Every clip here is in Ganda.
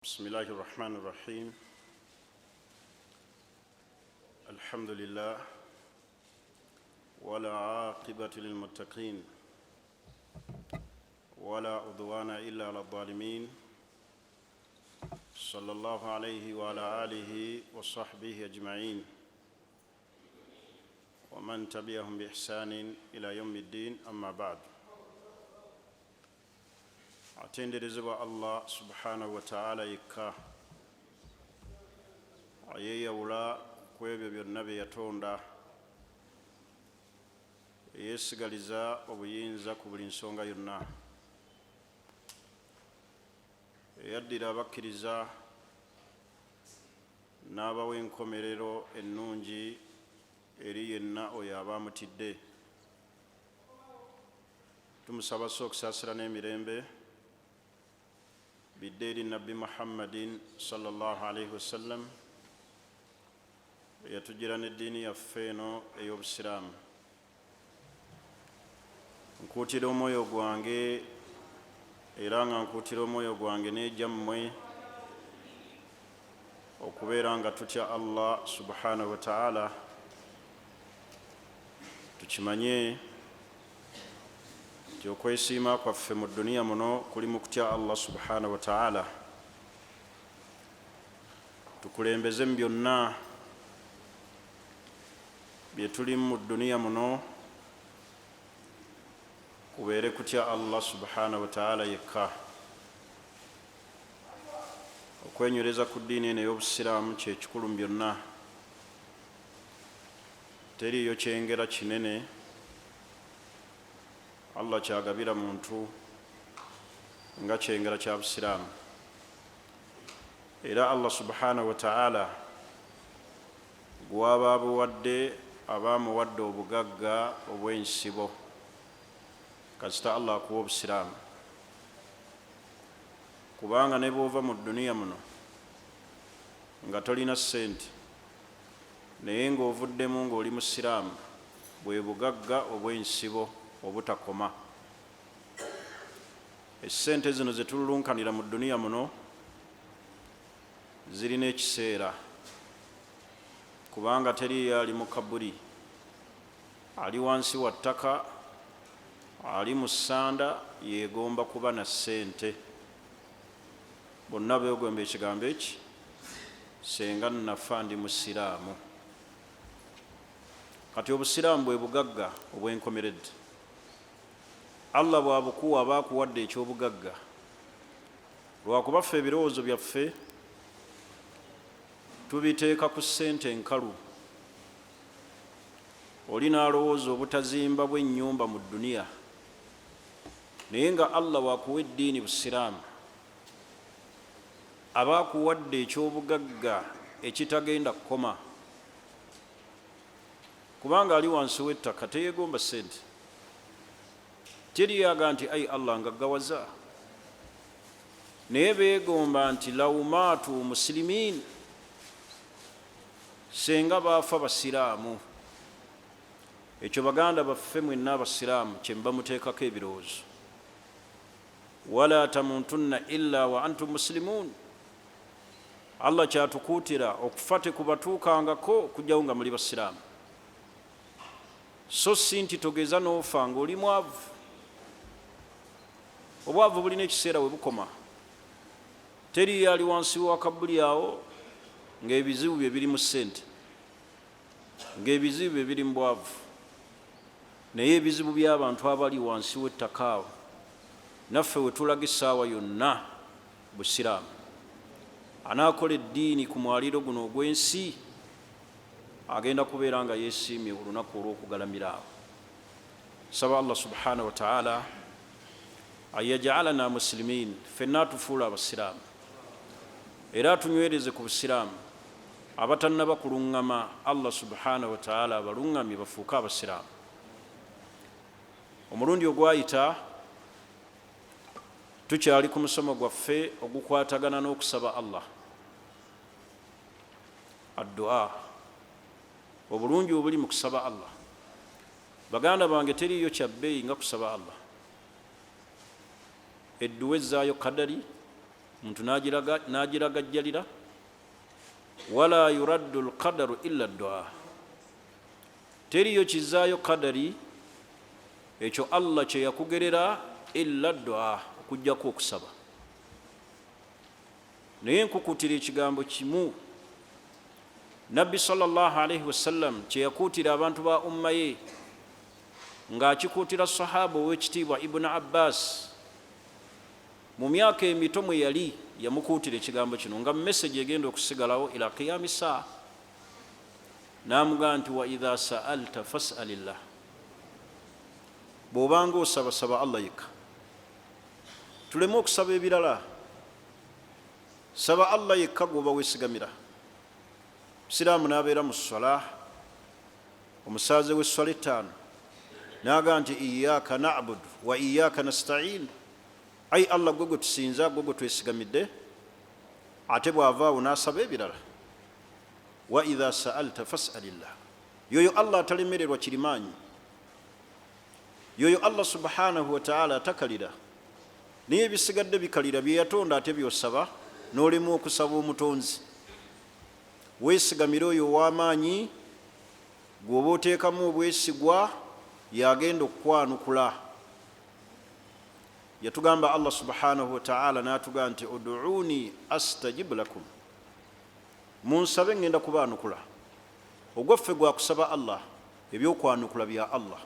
بسم الله الرحمن الرحيم. الحمد لله ولا عاقبة للمتقين ولا عدوان إلا على الظالمين. صلى الله عليه وعلى آله وصحبه أجمعين ومن تبعهم بإحسان إلى يوم الدين. أما بعد، atenderezebwa Allah subhanahu wa ta'ala yekka ayeyawula ku ebyo byonna bye yatonda, yeesigaliza obuyinza ku buli nsonga yonna, eyaddira abakkiriza n'abawa enkomerero ennungi eri yenna oyo aba amutidde. Tumusaba okusaasira n'emirembe biddeeri nabbi Muhammadin sallallahu alaihi wasallam eyatugira n'eddiini yaffe eno ey'obusiraamu. Nkuutira omwoyo gwange era nga nkuutira omwoyo gwange n'egyammwe okubeera nga tutya Allah subhanahu wa ta'ala. Tukimanye nti okwesiima kwaffe mu dduniya muno kuli mu kutya Allah subhanahu wa ta'ala. Tukulembeze mu byonna bye tulimu mu dduniya muno kubeere kutya Allah subhanahu wa ta'ala yekka. Okwenywereza ku ddiini eno ey'obusiraamu kye kikulu mu byonna. Teriiyo kyengera kinene Allah kyagabira muntu nga kyengera kya busiraamu. Era Allah subhanahu wa ta'ala gwaba abuwadde abaamuwadde obugagga obw'ensibo, kasita Allah akuwa obusiraamu. Kubanga ne bw'ova mu dduniya muno nga tolina ssente naye ng'ovuddemu ng'oli musiraamu, bwe bugagga obw'ensibo obutakoma. Essente zino ze tululunkanira mu dduniya muno zirina ekiseera, kubanga teriyo ali mu kaburi, ali wansi wa ttaka, ali mu ssanda, yegomba kuba na ssente. Bonna beegomba ekigambo eki, senga nafa ndi musiraamu. Kati obusiraamu bwe bugagga obwenkomeredde. Allah bw'abukuwa aba akuwadde ekyobugagga, lwakuba ffe ebirowoozo byaffe tubiteeka ku ssente enkalu. Oli n'alowooza obutazimba bw'ennyumba mu dduniya, naye nga Allah bw'akuwa eddiini busiraamu aba akuwadde ekyobugagga ekitagenda kukoma, kubanga ali wansi w'ettaka teyeegomba ssente. Teriyaga nti ai Allah ngaggawaza, naye beegomba nti lawmaatu musilimiin, senga baafa basiraamu. Ekyo baganda baffe mwenna abasiraamu kye muba muteekako ebirowoozo. Wala tamutunna illa wa antum muslimuun. Allah kyatukuutira okufa tekubatuukangako kujjawo nga muli basiraamu, so si nti togeza n'ofa ng'oli mwavu. Obwavu bulina ekiseera we bukoma. Teriyo ali wansi wa kabuli awo ng'ebizibu bye biri mu ssente, ng'ebizibu bye biri mu bwavu. Naye ebizibu by'abantu abali wansi w'ettaka awo, naffe we tulaga essaawa yonna busiraamu. Anaakola eddiini ku mwaliiro guno ogw'ensi agenda kubeera nga yeesiimye olunaku olw'okugalamira awo. Saba Allah subhanahu wa ta'ala ayajalana muslimiin, ffenna atufuula abasiraamu, era tunywereze ku busiraamu. Abatannaba kuluŋŋama Allah subhanahu wa ta'ala abaluŋŋamye bafuuke abasiraamu. Omulundi ogwayita tukyali ku musomo gwaffe ogukwatagana n'okusaba Allah, addu'a, obulungi obuli mu kusaba Allah. Baganda bange, teriyo kyabbeeyi nga kusaba Allah. Edduwa ezzaayo kadari, muntu n'agiragajjalira. Wala yuraddu lqadaru illa ddua, teriyo kizaayo kadari ekyo Allah kye yakugerera illa ddua, okujjako okusaba. Naye nkukutira ekigambo kimu, Nabbi sallallahu alaihi wasallam kye yakuutira abantu ba umma ye, ng'akikuutira sahaba ow'ekitiibwa Ibn Abbas mu myaka emito mwe yali, yamukuutira ekigambo kino nga message egenda okusigalawo ila qiyami saa. N'amugamba nti wa idha sa'alta fas'alillah, bw'obanga osaba saba Allah yekka. Tuleme okusaba ebirala, saba Allah yekka gw'oba weesigamira. Siraamu n'abeera mu swala, omusaaze w'esswala ettaano n'agamba nti iyyaka na'budu wa iyyaka nasta'in, ayi Allah gwe tusinza, gwe twesigamidde. Ate bw'avaawo n'asaba ebirala, wa idha sa'alta fas'alillah. Yoyo Allah atalemererwa kirimaanyi, yoyo Allah subhanahu wa ta'ala atakalira. Naye ebisigadde bikalira bye yatonda ate by'osaba n'olemu okusaba omutonzi. Weesigamire oyo ow'amaanyi, gw'oba oteekamu obwesigwa yagenda okukwanukula. Yatugamba Allah subhanahu wa ta'ala n'atugamba nti uduuni astajib lakum, munsabe ngenda kubaanukula. Ogwaffe gwa kusaba Allah, ebyokwanukula bya Allah.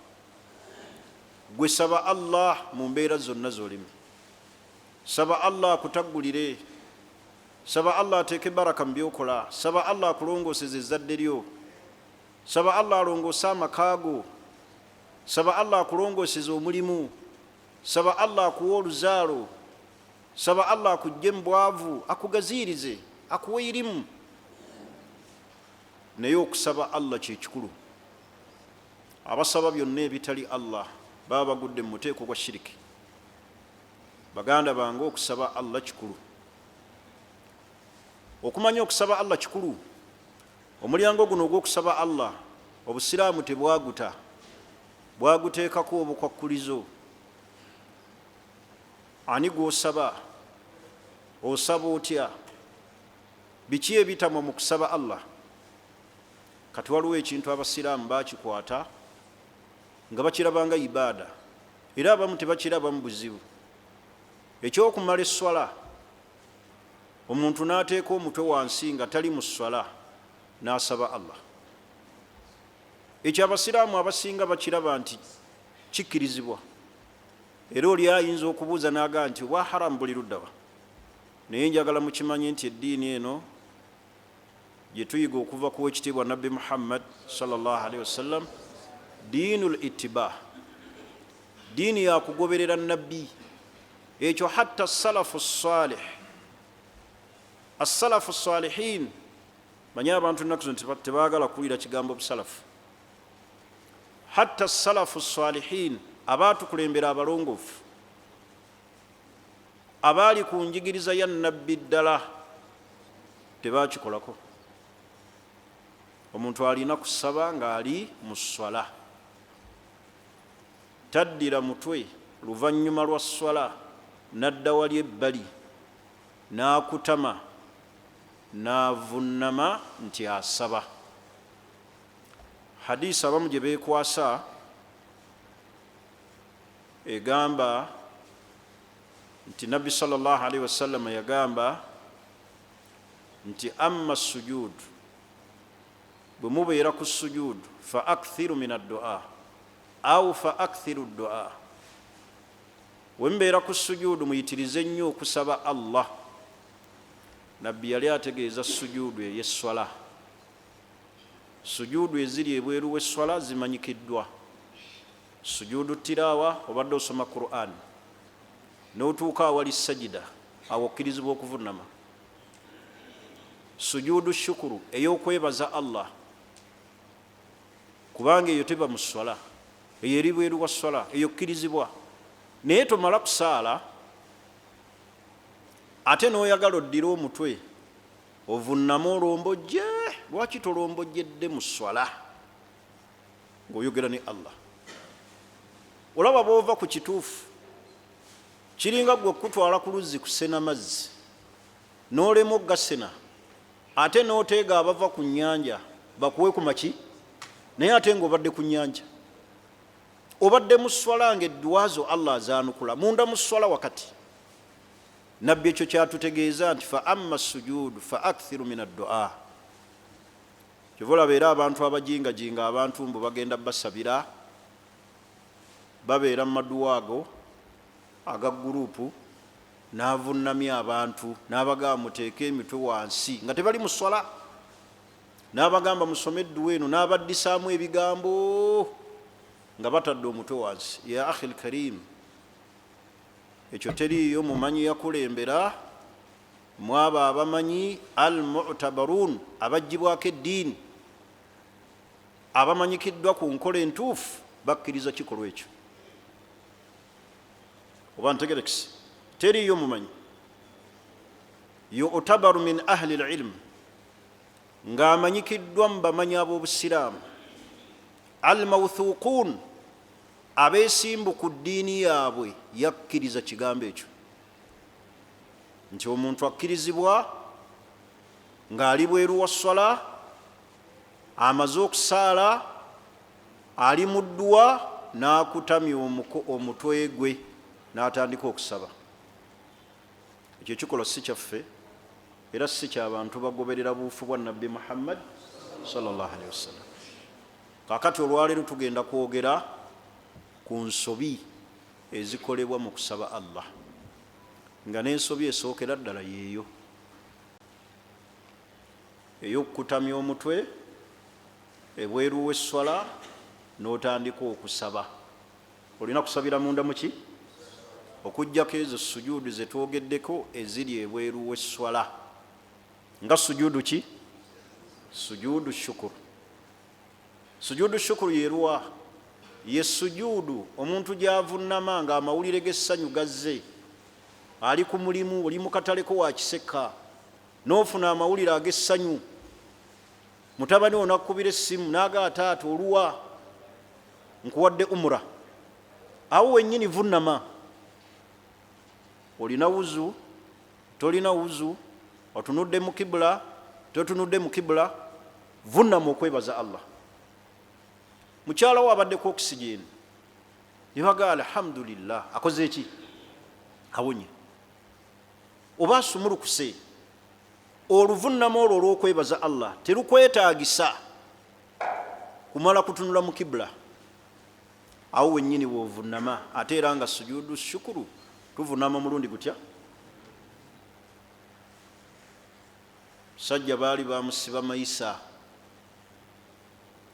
Gwe saba Allah mu mbeera zonna z'olimu. Saba Allah akutaggulire, saba Allah ateeke baraka mu byokola, saba Allah akulongooseze ezzadde lyo, saba Allah alongoose amakaago, saba Allah akulongooseze omulimu, saba Allah akuwa oluzaalo, saba Allah akugye mu bwavu, akugaziirize, akuwa irimu. Naye okusaba Allah kye kikulu. Abasaba byonna ebitali Allah baba bagudde mu muteeko gwa shiriki. Baganda bange, okusaba Allah kikulu. Okumanya okusaba Allah kikulu, omulyango guno ogw'okusaba Allah obusiraamu tebwaguta, bwaguteekako obukwakkulizo. Ani gw'osaba? Osaba otya? Biki ebitamwa mu kusaba Allah? Kati waliwo ekintu abasiraamu bakikwata nga bakirabanga ibaada, era abamu tebakirabamu buzibu. Ekyokumala esswala, omuntu n'ateeka omutwe wansi nga tali mu sswala n'asaba Allah. Ekyo abasiraamu abasinga bakiraba nti kikkirizibwa, era oli ayinza okubuuza n'agamba nti wa haramu buli luddawa. Naye njagala mukimanye nti eddiini eno gye tuyiga okuva ku w'ekitiibwa Nabbi Muhammad sallallahu alaihi wasallam, diinul ittiba, diini ya kugoberera nabbi. Ekyo hatta salafu salih, as-salafu salihin, manyi abantu ennaku zino tebaagala kuwulira kigambo busalafu. Hatta salafu salihin, abaatukulembera abalongoofu, abaali ku njigiriza ya nabbi ddala, tebakikolako. Omuntu alina kusaba ng'ali mu swala, taddira mutwe luvannyuma lwa swala n'adda wali ebbali n'akutama n'avunnama nti asaba. Hadisi abamu gye beekwasa egamba nti Nabbi sallallahu alaihi wasallam yagamba nti amma sujud, bwe mubeera ku sujud, fa akthiru min ad-du'a au fa akthiru ad-du'a, we mubeera ku sujudu muyitirize nnyo okusaba Allah. Nabbi yali ategeeza sujudu ey'esswala. Sujudu eziri ebweru w'esswala zimanyikiddwa. Sujudu tilaawa, obadde osoma Qur'an n'otuuka awali sajida, awo okkirizibwa okuvunnama. Sujudu shukuru, ey'okwebaza Allah, kubanga eyo teba mu swala, eyo eri bweru wa swala, eyo okkirizibwa. Naye tomala kusaala ate n'oyagala oddira omutwe ovunnama olombojje. Lwaki tolombojjedde mu swala ng'oyogera ne Allah? Olaba bw'ova ku kituufu, kiringa gwe okutwala ku luzzi kusena mazzi, n'olema ogasena ate n'oteega abava ku nnyanja bakuwe ku maki naye ate ng'obadde ku nnyanja obadde mu swala ng'eddwazo Allah azaanukula munda mu swala wakati nabbi ekyo kyatutegeeza nti fa amma sujudu fa akthiru min addu'a kyova olaba era abantu abajingajinga abantu mbu bagenda basabira babeera mu maduwa ago aga gurupu n'avunnamya abantu n'abagamba muteeke emitwe wansi nga tebali mu swala n'abagamba musome edduwa eno n'abaddisaamu ebigambo nga batadde omutwe wansi. Ya akhi alkarim, ekyo teriiyo mumanyi yakulembera mwabo abamanyi almu'tabarun abajjibwako eddiini abamanyikiddwa ku nkola entuufu bakkiriza kikolwa ekyo oba ntegerekisi teriiyo mumanyi yu'tabaru min ahli alilm ng'amanyikiddwa mu bamanyi ab'obusiraamu almawthuqun abeesimbu ku ddiini yaabwe yakkiriza kigambo ekyo nti omuntu akkirizibwa ng'ali bweru wa swala amaze okusaala ali mu dduwa n'akutamya omutwe gwe n'atandika okusaba. Ekyo kikolwa si kyaffe era si ky'abantu bagoberera buufu bwa nabbi Muhammad sallallahu alaihi wasallam. Kakati olwaleero tugenda kwogera ku nsobi ezikolebwa mu kusaba Allah nga n'ensobi esookera ddala yeeyo ey'okukutamya omutwe ebweru w'esswala n'otandika okusaba. Olina kusabira munda muki okuggyako ezo sujuudu ze twogeddeko eziri ebweru w'esswala nga sujuudu ki? Sujuudu shukuru. Sujuudu shukuru yerwa ye sujuudu omuntu gy'avunnama ng'amawulire g'essanyu gazze ali ku mulimu oli mu kataleko wa kiseka n'ofuna amawulire ag'essanyu mutabani onakkubira essimu n'aga taata oluwa nkuwadde umura awo wennyini vunnama olina wuzu tolina wuzu otunudde mu kibula totunudde mu kibula vunnama okwebaza Allah. Mukyala wo abaddeko okisigeni nibaga alhamdulillah akoze eki awonye oba asumulukuse oluvunnama olwo olw'okwebaza Allah terukwetaagisa kumala kutunula mu kibula awo wennyini bw'ovunnama ate era nga sujuudu shukuru tuvunnama mulundi gutya. Sajja baali bamusiba mayisa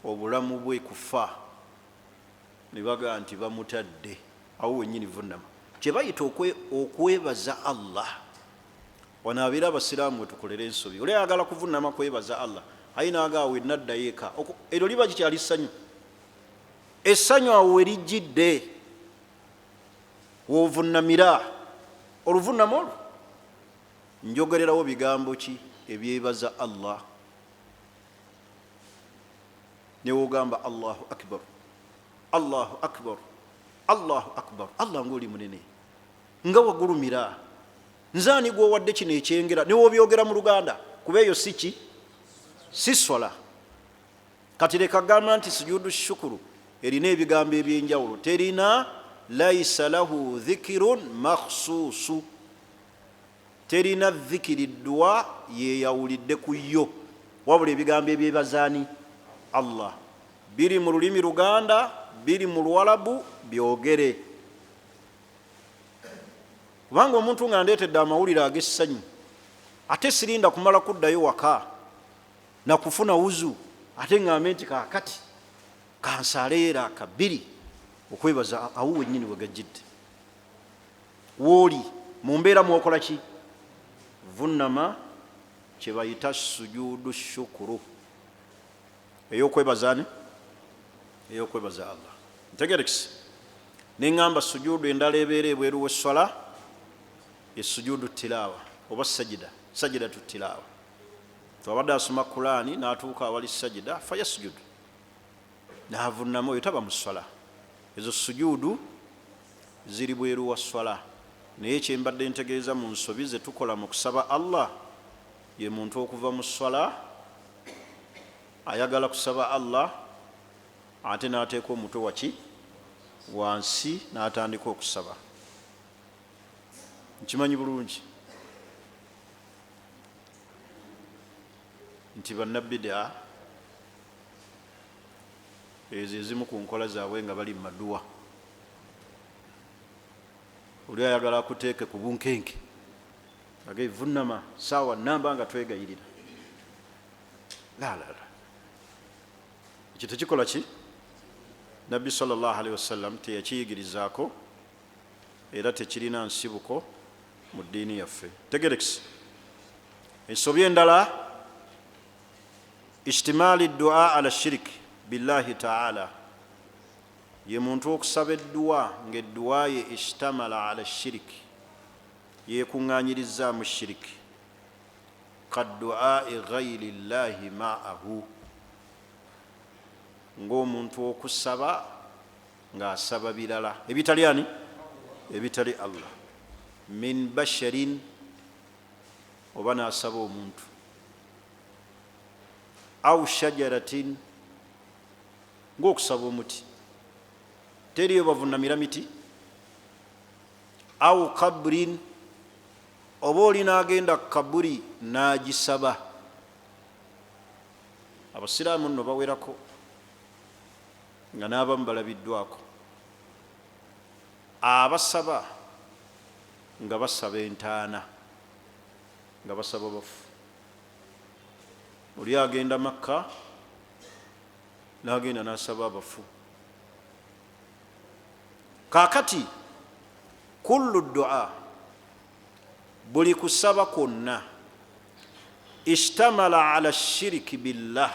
obulamu bwe kufa ne baga nti bamutadde awo wennyini vunnama kye bayita okwebaza Allah. Wanaabeera abasiraamu wetukolera ensobi oli ayagala kuvunnama kwebaza Allah ayi naagaawo enaddayo eka eryo liba kikyali ssanyu essanyu awo we lijjidde woovunnamira oluvunnama olwo njogererawo bigambo ki ebyebaza Allah newogamba Allahu akbar Allahu akbar Allahu akbar Allah ng'oli munene nga wagulumira nzaani gwowadde kino ekyengera newobyogera mu Luganda kuba eyo si swala. Kati leka gamba nti sujuudu shukuru erina ebigambo ebyenjawulo terina laisa lahu dhikirun makhsuusu terina dhikiri dduwa yeyawulidde ku yo wabula ebigambo ebyebazaani Allah biri mu lulimi Luganda biri mu Luwalabu byogere kubanga omuntu nga ndeetedde amawulire ag'essanyu ate sirinda kumala kuddayo waka na kufuna wuzu ate ngambe nti kaakati kansaleera akabiri okwebaza awo wennyini we gajjidde wooli mu mbeera mwokola ki? Vunnama kye bayita sujuudu shukuru ey'okwebaza ani? Ey'okwebaza Allah. Ntegerekisi neŋŋamba sujuudu endala ebeera ebweru w'esswala ye sujuudu tilaawa oba sajidatu tilaawa. Twabadde asoma Qur'ani n'atuuka awali sajida fayasujudu n'avunnama oyo taba mu swala. Ezo sujuudu ziri bweru wa swala naye kye mbadde ntegeeza mu nsobi ze tukola mu kusaba Allah ye muntu okuva mu swala ayagala kusaba Allah ate n'ateeka omutwe waki wansi n'atandika okusaba. Nkimanyi bulungi nti bannabbidaa ezo ezimu ku nkola zaabwe nga bali mu maduwa, oli ayagala akuteeke ku bunkenke agevunama saawa namba nga twegayirira. Lala ekyo tekikola ki? Nabbi sallallahu alaihi wasallam teyakiyigirizaako era tekirina nsibuko mu ddiini yaffe. Tegerekisi ensobi endala ijtimaali ddu'a ala shiriki billahi ta'ala, ye muntu okusaba edduwa ng'edduwa ye ishtamala ala shiriki, yekuŋŋaanyiriza mu shiriki, kaddu'ai ghayri llahi ma'ahu, ng'omuntu okusaba ng'asaba birala ebitali ani? Ebitali Allah. Min basharin, oba n'asaba omuntu, au shajaratin, ng'okusaba omuti, teriyo bavunamira miti, au kabrin, oba oli n'agenda kaburi n'agisaba. Abasiraamu nno bawerako nga n'abamu balabiddwako, abasaba nga basaba entaana, nga basaba bafu. Oli agenda Makka n'agenda n'asaba abafu. Kaakati kullu du'a, buli kusaba kwonna ishtamala ala shiriki billah,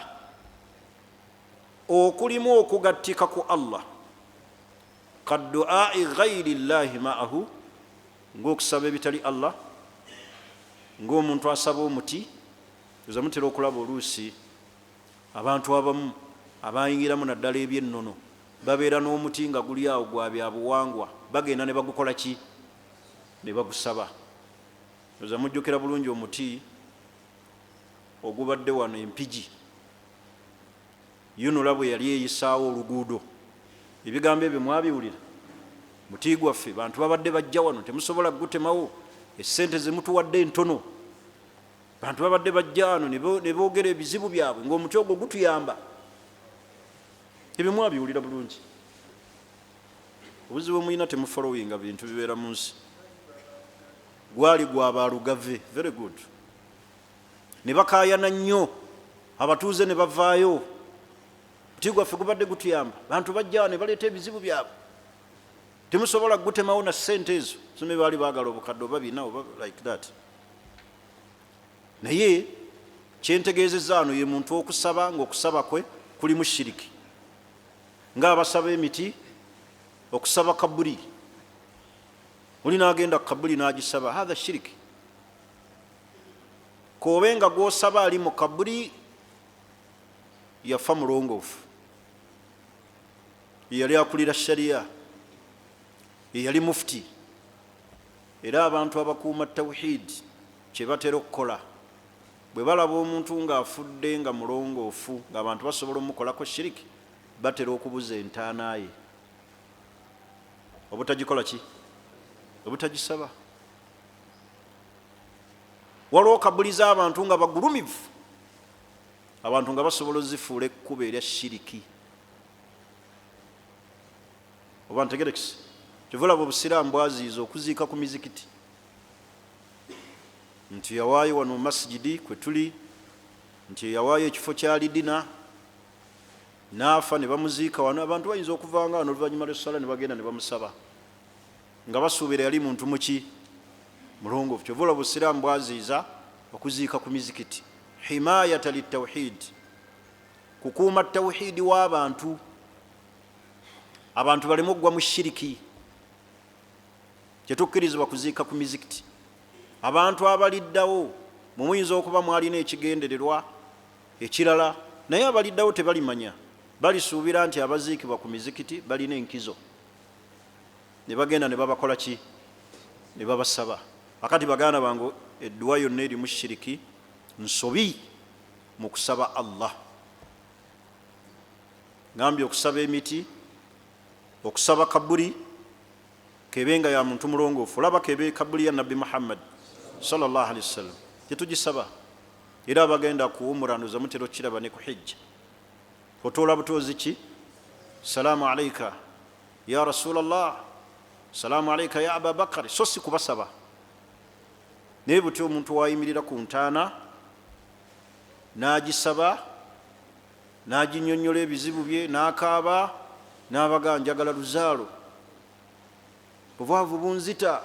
okulimu okugattika ku Allah, kaddu'ai ghayri llahi ma'ahu, ng'okusaba ebitali Allah, ng'omuntu asaba omuti. Oza mutera okulaba oluusi abantu abamu abayingiramu naddala ebyennono babeera n'omuti nga guli awo gwa byabuwangwa, bagenda ne bagukola ki? Ne bagusaba. Oza mujjukira bulungi omuti ogubadde wano Empigi, Yunula bwe yali eyisaawo oluguudo, ebigambo ebyo mwabiwulira? Muti gwaffe bantu babadde bajja wano temusobola gutemawo, essente ze mutuwadde entono, bantu babadde bajja wano ne boogera ebizibu byabwe, ng'omuti ogwo gutuyamba. Ebyo mwabiwulira bulungi. Obuzibu muyina temufollowinga bintu bibeera mu nsi. Gwali gwa baalugave, very good. Ne bakaayana nnyo, abatuuze ne bavaayo, muti gwaffe gubadde gutuyamba, bantu bajja wano ne baleeta ebizibu byabwe, temusobola gutemawo na ssente ezo. Some baali baagala obukadde oba bina oba like that. Naye kyentegeezezza wano ye muntu okusaba ng'okusaba kwe kuli mu shiriki, ng'abasaba emiti, okusaba kaburi, oli n'agenda kaburi n'agisaba, hatha shiriki. Kobe nga gw'osaba ali mu kaburi yafa mulongoofu, yali akulira shariya, yali mufti, era abantu abakuuma tawhidi kye batera okukola bwe balaba omuntu ng'afudde nga mulongoofu ng'abantu basobola omukolako shiriki, batera okubuza entaana ye obutagikola ki? Obutagisaba. Waliwo kabuli z'abantu nga bagulumivu, abantu nga basobola ozifuula ekkubo erya shiriki. Oba ntegerekisi? Kyovulaba obusiraamu bwaziiza okuziika ku mizikiti, nti yawaayo wano mu masijidi kwe tuli, nti yawaayo ekifo kya lidina n'afa ne bamuziika wano. Abantu bayinza okuvanga wano oluvannyuma lw'essala ne bagenda ne bamusaba nga basuubira yali muntu muki? Mulongoofu. Kyovulaba obusiraamu bwaziiza okuziika ku mizikiti, himayata litawhid, kukuuma tawhidi w'abantu, abantu baleme okugwa mu shiriki. Tetukkirizibwa kuziika ku mizikiti. Abantu abaliddawo mumuyinza okuba mwalina ekigendererwa ekirala, naye abaliddawo tebalimanya, balisuubira nti abaziikibwa ku mizikiti balina enkizo, ne bagenda ne babakola ki? Ne babasaba. Akati baganda bange edduwa yonna eri mu shiriki nsobi mu kusaba Allah. Ngambye okusaba emiti, okusaba kaburi kebenga ya muntu mulongoofu. Olaba kebe kaburi ya Nabbi Muhammad sallallahu alaihi wasallam tetugisaba. Era abagenda kuwumuranduza mutero kiraba ne ku hijja otoola butozi ki, salaamu alaika ya Rasulallah, salaamu alaika ya Aba Bakari, so si kubasaba. Naye butyo omuntu wayimirira ku ntaana n'agisaba, n'aginnyonnyola ebizibu bye, n'akaaba, n'abaga njagala luzaalo, buvaavu bunzita.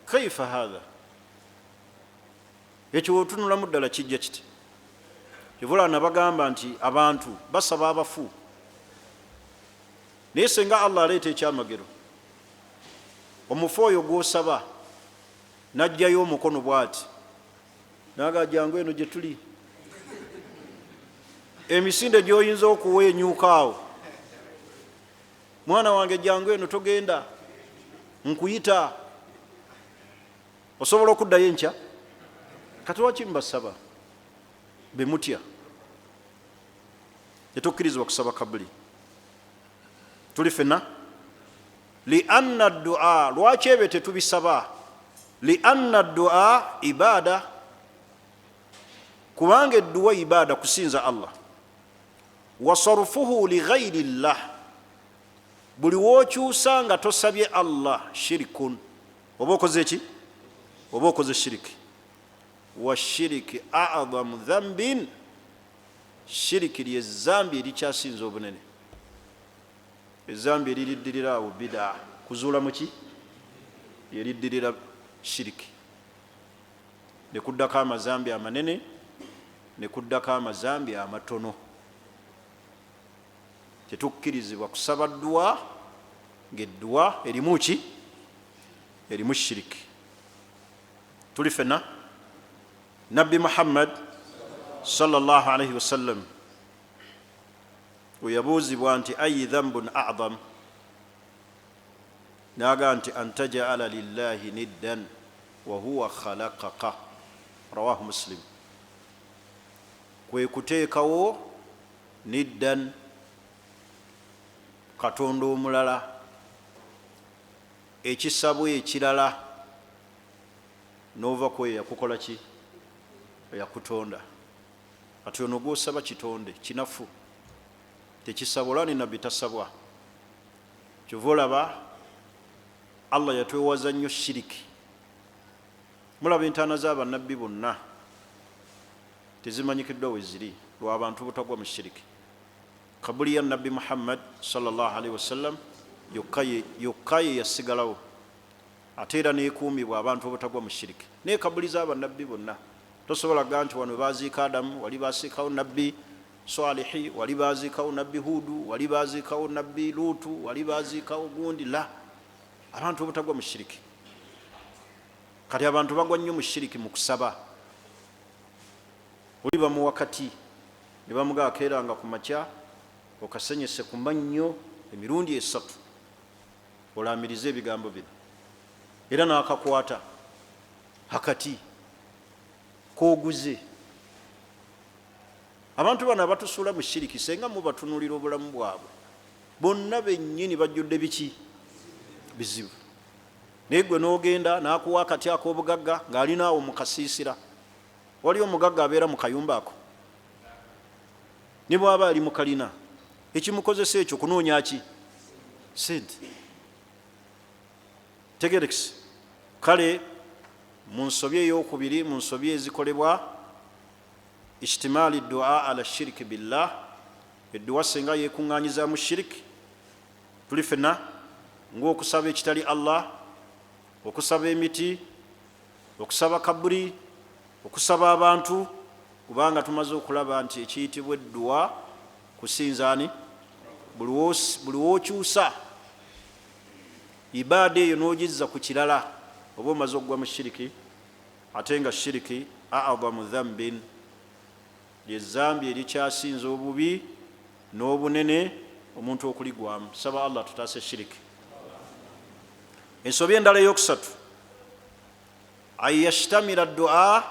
Kaifa hadha? Ekyo otunulamu ddala kijja kiti. Kivula nabagamba nti abantu basaba abafu. Naye senga Allah aleeta ekyamagero, omufu oyo gw'osaba n'ajjayo omukono bw'ati naga jangu eno gye tuli, emisinde gy'oyinza okuwa enyuuka awo, mwana wange jangu eno togenda, nkuyita, osobola okuddayo enkya. Kati lwaki mbasaba be mutya? Tetukkirizibwa kusaba kabuli. Tuli fenna lianna dua, lwaki ebyo tetubisaba? Lianna dua ibada, kubanga edduwa ibada, kusinza Allah. Wasarfuhu lighairi llah, buli wookyusa nga tosabye Allah shirikun, oba okoze ki? Oba okoze shiriki. Washiriki a'dhamu dhambin, shiriki lye zambi erikyasinza obunene. Ezambi eririddirira awo bid'a, kuzuula muki? Eriddirira shiriki. Ne kuddako amazambi amanene, ne kuddako amazambi amatono. Tetukkirizibwa kusaba dduwa ng'edduwa erimu ki? Erimu shiriki. Tuli fenna Nabbi Muhammad sallallahu alaihi wasallam weyabuuzibwa nti ayi dhambun a'dham, naga nti antaja'ala lillahi niddan wa huwa khalaqaka, rawahu Muslim. Kwe kuteekawo niddan, katonda omulala, ekisabwe ekirala, nova kwe yakukola ki? Yakutonda. Kati ono gw'osaba kitonde kinafu, tekisabwa. Ni nabbi tasabwa. Kyova olaba Allah yatwewaza nnyo shiriki. Mulaba entaana z'abannabbi bonna tezimanyikiddwa we ziri lw'abantu butagwa mu shiriki. Kabuli ya Nabbi Muhammad sallallahu alaihi wasallam yokka ye yasigalawo, ate era neekuumibwa abantu obutagwa mu shiriki. Naye kabuli z'abannabbi bonna tosobola kugaa nti wano baziika Adamu, wali basiikawo Nabbi Salihi, wali baziikawo Nabbi Hudu, wali baziikawo Nabbi Lutu, wali baziikawo gundi. La, abantu obutagwa mu shiriki. Kati abantu bagwa nnyo mu shiriki mu kusaba. Oliba mu wakati ne bamuga akeeranga ku makya okasenyese ku mannyo emirundi 3 olaamirize ebigambo bino, era n'akakwata hakati koguze. Abantu bano abatusuula mu shiriki senga mubatunulira obulamu bwabwe bonna bennyini bajjudde biki? Bizibu. Naye gwe n'ogenda n'akuwa akati ak'obugagga ng'alinaawo mu kasiisira. Wali omugagga abeera mu kayumba ako, ne bw'aba ali mu kalina, ekimukozesa ekyo kunoonya ki? Sente. Tegerekisi. Kale mu nsobi ey'okubiri, mu nsobi ezikolebwa ishtimaali dua ala shiriki billah, edduwa senga yeekuŋŋaanyiza mu shiriki, tuli fenna ng'okusaba ekitali Allah, okusaba emiti, okusaba kaburi, okusaba abantu, kubanga tumaze okulaba nti ekiyitibwa edduwa kusinzaani. Buli wookyusa ibaada eyo n'ogizza ku kirala oba omaze okugwa mu shiriki. Ate nga shiriki a'dhamu dhambin, lyezambi erikyasinza obubi n'obunene omuntu okuligwamu. Saba Allah tutaase shiriki. Ensobi endala eyokusatu, an yashtamira dua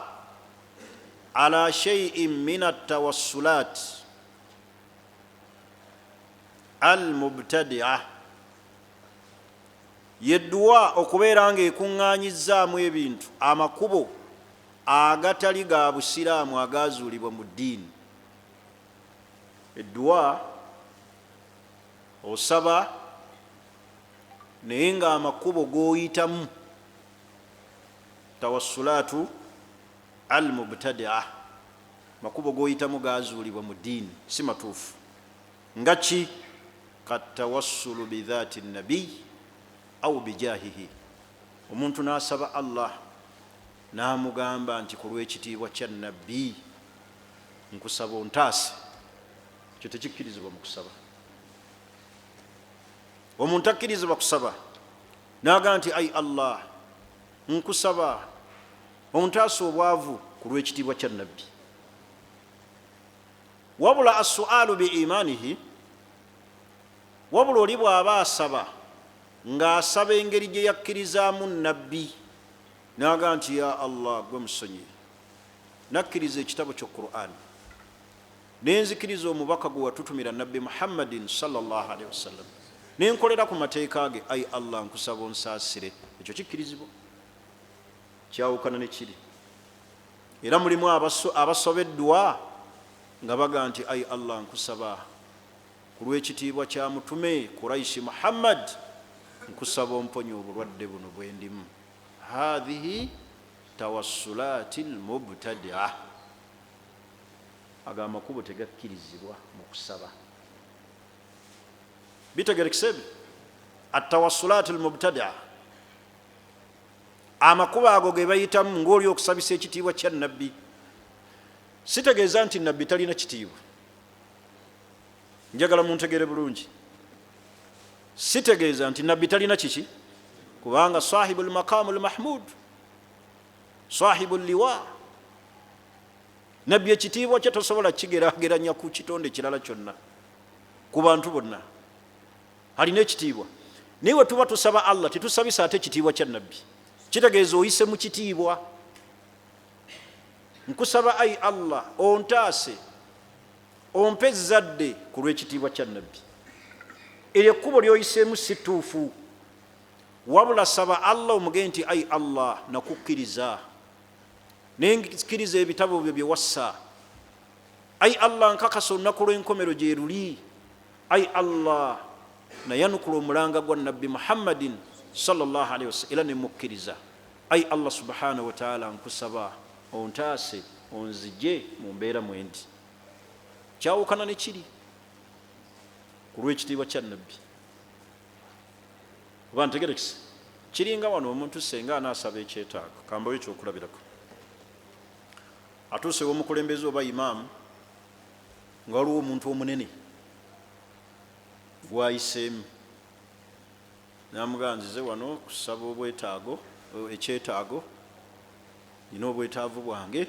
ala shay'in min at-tawassulat al-mubtadi'ah, yedduwa okubeera nga ekuŋŋaanyizaamu ebintu amakubo agatali ga busiraamu agazuulibwa mu ddiini. Edduwa osaba naye nga amakubo g'oyitamu tawassulaatu al-mubtadi'ah, makubo g'oyitamu gazuulibwa mu ddiini si matuufu. Nga ki? katawassulu bidhaati nabiy au bijahihi, omuntu n'asaba Allah n'amugamba nti ku lw'ekitiibwa kya nabbi nkusaba ontaase. Ekyo tekikkirizibwa mu kusaba. Omuntu akkirizibwa kusaba n'agamba nti ai Allah nkusaba ontaase obwavu ku lw'ekitiibwa kya nabbi. Wabula as-su'aalu bi imaanihi, wabula oli bw'aba asaba ng'asaba engeri gye yakkirizaamu nabbi n'agamba nti ya Allah gwe musonyiye, nakkiriza ekitabo kyo Qur'an, nenzikiriza omubaka gwe watutumira nabbi Muhammadin sallallahu alaihi wasallam, nenkolera ku mateeka ge, ai Allah nkusaba onsaasire, ekyo kikkirizibwa. Kyawukana ne kiri. Era mulimu abasobeddwa nga baga nti ai Allah nkusaba ku lw'ekitiibwa kya mutume Quraishi Muhammad nkusaba omponye obulwadde buno bwe ndimu. Hadhihi tawassulaati al-mubtadi'ah, aga amakubo tegakkirizibwa mu kusaba. Bitegerekese at-tawassulaatu al-mubtadi'ah, amakubo ago ge bayitamu ng'oli okusabisa ekitiibwa kya nabbi. Sitegeeza nti nabbi talina kitiibwa, njagala muntegere bulungi. Sitegeeza nti nabbi talina kiki, kubanga sahibu al-maqamu al-mahmud, sahibu al-liwa, nabbi ekitiibwa kye tosobola kigeraageranya ku kitonde kirala kyonna, ku bantu bonna alina ekitiibwa. Naye we tuba tusaba Allah tetusabisa ate ekitiibwa kya nabbi, kitegeeza oyise mu kitiibwa. Nkusaba ai Allah ontaase ompe ezzadde ku lw'ekitiibwa kya nabbi. Eryo ekkubo lyoyiseemu si ttuufu, wabula saba Allah omugende nti ai Allah nakukkiriza, nenkiriza ebitabo byo bye wassa, ai Allah nkakasa olunaku lw'enkomero gye luli, ai Allah nayanukula omulanga gwa nabbi Muhammadin sallallahu alaihi wasallam era nemukkiriza. Ai Allah subhanahu wa ta'ala nkusaba ontaase onzije mu mbeera mwendi. Kyawukana ne kiri ku lw'ekitiibwa kya nabbi. Oba ntegerekese kiringa wano omuntu senga anaasaba ekyetaago, kambawo ekyokulabirako, atuuse w'omukulembeze oba imaamu nga waliwo omuntu omunene gwayiseemu namuganzize wano kusaba obwetaago, ekyetaago, nina obwetaavu bwange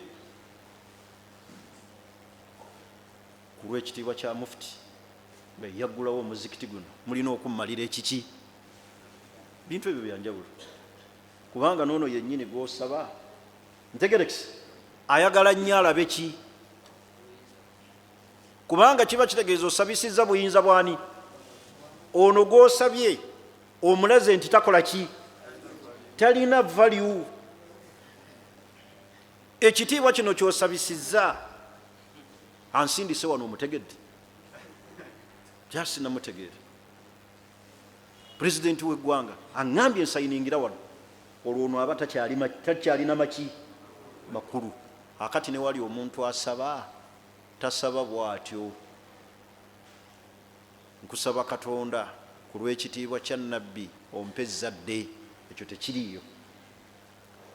ku lw'ekitiibwa kya mufuti yaggulawo omuzikiti guno, mulina okummalira ekiki. Bintu ebyo byanjawulo, kubanga noono yennyini gw'osaba ntegerekese ayagala nnyo alabe ki, kubanga kiba kitegeeza osabisizza buyinza bwani. Ono gw'osabye omulaze nti takola ki, talina value. Ekitiibwa kino ky'osabisizza ansindise wano omutegedde, jasi namutegeere. Pulezidenti w'eggwanga aŋŋambye ensayiningira wano, olwo ono aba takyalina maki makulu. Akati ne wali omuntu asaba tasaba bw'atyo. Nkusaba Katonda ku lw'ekitiibwa kya nabbi ompe ezzadde, ekyo tekiriiyo.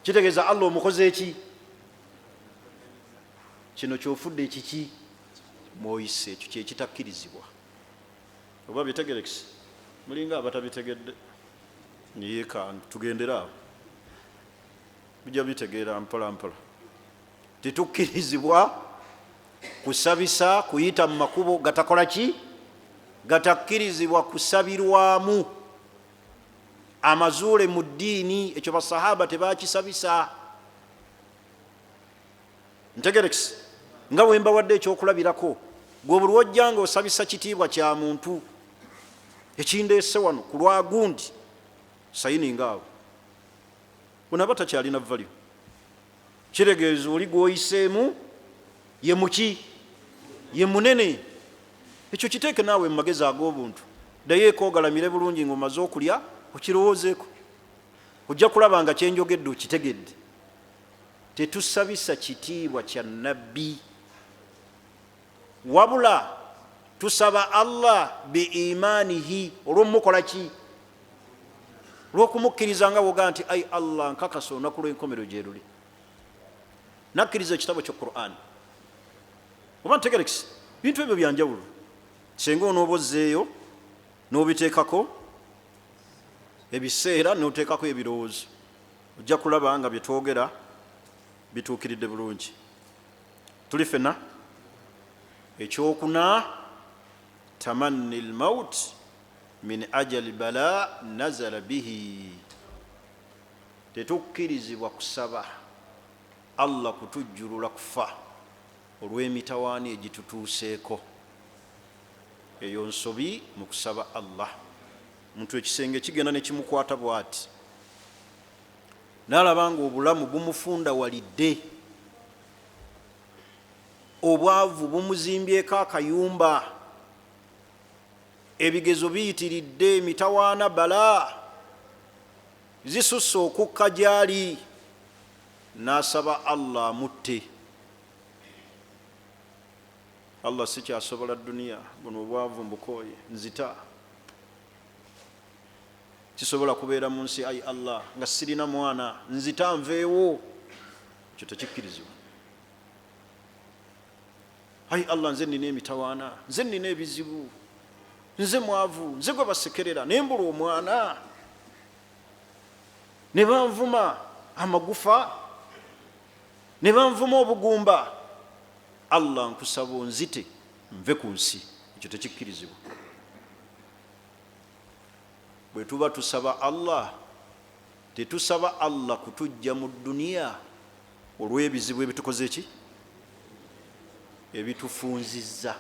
Kitegeeza Allah omukoze eki, kino kyofudde ekiki mwoyise, ekyo kyekitakkirizibwa. Oba bitegerekese mulinga abatabitegedde niyeeka tugendera awo, bijja bitegeera mpola mpola. Tetukkirizibwa kusabisa kuyita mu makubo gatakola ki, gatakkirizibwa kusabirwamu amazuule mu ddiini. Ekyo basahaba tebakisabisa. ntegerekisi nga bwe mbawadde ekyokulabirako gwe buli wojjanga osabisa kitiibwa kya muntu ekindeese wano ku lwagundi sayininga awo onaba takyalina value kiregeeza oli gwoyiseemu ye muki ye munene ekyo kiteeke naawe mu magezi ag'obuntu ddayo ekoogalamire bulungi ng'omaze okulya okirowoozeeko ojja kulaba nga kyenjogedde okitegedde tetusabisa kitiibwa kya nabbi wabula tusaba Allah biimanihi olw'omukola ki olw'okumukkiriza nga woga nti ai Allah nkakasa olunaku lw'enkomero gye luli nakkiriza ekitabo kya Qur'an oba ntegerekisi bintu ebyo byanjawulo senga onooba ozzeeyo n'obiteekako ebiseera n'oteekako ebirowoozo ojja kulaba nga bye twogera bituukiridde bulungi tuli fenna ekyokuna tamanni lmaut min ajali bala nazala bihi tetukkirizibwa kusaba Allah kutujjulula kufa olw'emitawaani egitutuuseeko eyo nsobi mu kusaba Allah muntu ekisenge kigenda ne kimukwata bw'ati n'alaba nga obulamu bumufunda walidde obwavu bumuzimbyeko akayumba ebigezo biyitiridde emitawaana bala zisusse okukka gyali n'asaba Allah amutte Allah si kyasobola duniya buno obwavu mbukooye nzita kisobola kubeera mu nsi ai Allah nga sirina mwana nzita nveewo ekyo tekikkirizibwa ai Allah nze nina emitawaana nze nina ebizibu nze mwavu nze gwe basekerera nembula omwana ne banvuma amagufa ne banvuma obugumba Allah nkusaba onzite nve ku nsi ekyo tekikkirizibwa bwe tuba tusaba Allah tetusaba Allah kutujja mu duniya olw'ebizibu ebitukoze ki ebitufunzizza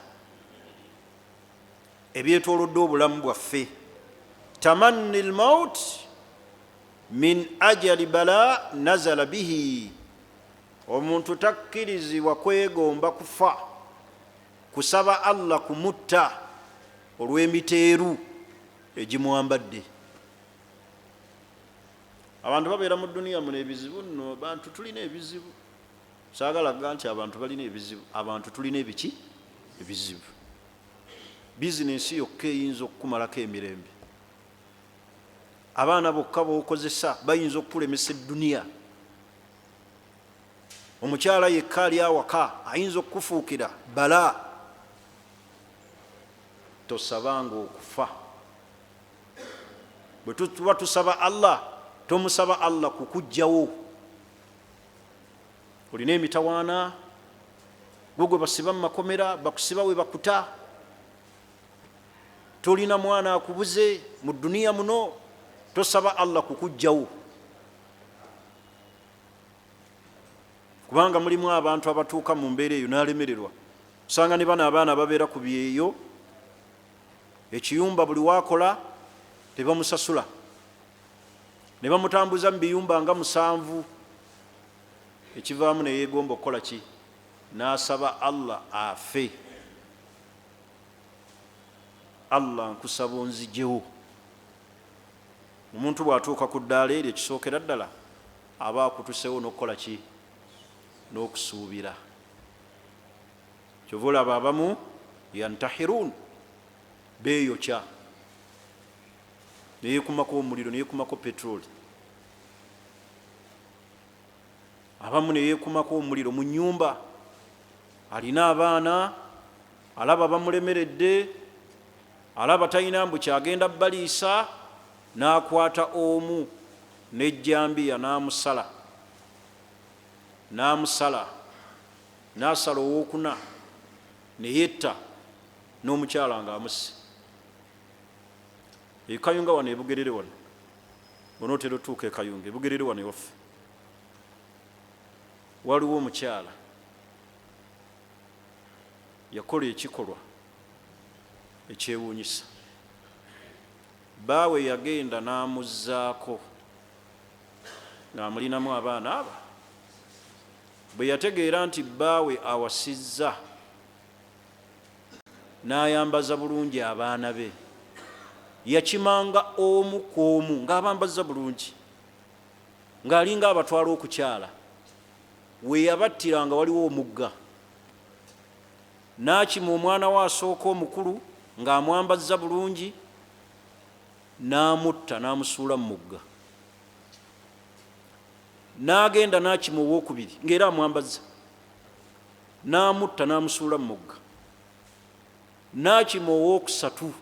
ebyetolodde obulamu bwaffe tamanni lmaut min ajali bala nazala bihi omuntu takkirizibwa kwegomba kufa kusaba Allah kumutta olw'emiteeru egimwambadde abantu babeera mu duniya muno ebizibu nno abantu tulina ebizibu saagalaga nti abantu balina ebizibu abantu tulina ebiki ebizibu bizinensi yokka eyinza okukumalako emirembe abaana bokka bookozesa bayinza okukulemesa eduniya omukyala yekka ali awaka ayinza okukufuukira bala tosabanga okufa bwe tuba tusaba Allah tomusaba Allah kukujjawo olina emitawaana gwe basiba mu makomera bakusiba we bakuta tolina mwana akubuze mu duniya muno tosaba Allah kukujjawo kubanga mulimu abantu abatuuka mu mbeera eyo n'alemererwa usanga ne bano abaana babeera ku byeyo ekiyumba buli wakola tebamusasula ne bamutambuza mu biyumba nga 7 ekivaamu ne yeegomba okukola ki n'asaba Allah afe Allah nkusaba onzijewo omuntu bw'atuuka ku ddaala eryo ekisookera ddala aba akutusewo n'okukola ki n'okusuubira kyova olaba abamu yantahirun beeyokya neyekumako omuliro neyekumako petroli abamu neyekumako omuliro mu nyumba alina abaana alaba bamulemeredde alaba talina mbu kyagenda baliisa n'akwata omu n'ejjambiya n'amusala n'asala owokuna neyetta n'omukyala ng'amusse ekayunga wano ebugerere wano onootera otuuka ekayunga ebugerere wano ewaffe waliwo omukyala yakola ekikolwa ekyewuunyisa. Baawe yagenda n'amuzzaako ng'amulinamu abaana abo. Bwe yategeera nti baawe awasizza n'ayambaza bulungi abaana be, yakimanga omu ku omu ng'abambaza bulungi, ng'alinga abatwala okukyala. We yabattira nga waliwo omugga, n'akima omwana we asooka omukulu ng'amwambazza bulungi, n'amutta n'amusuula mu mugga. N'agenda n'akima owookubiri ng'era amwambazza, n'amutta n'amusuula mu mugga. N'akima owookusatu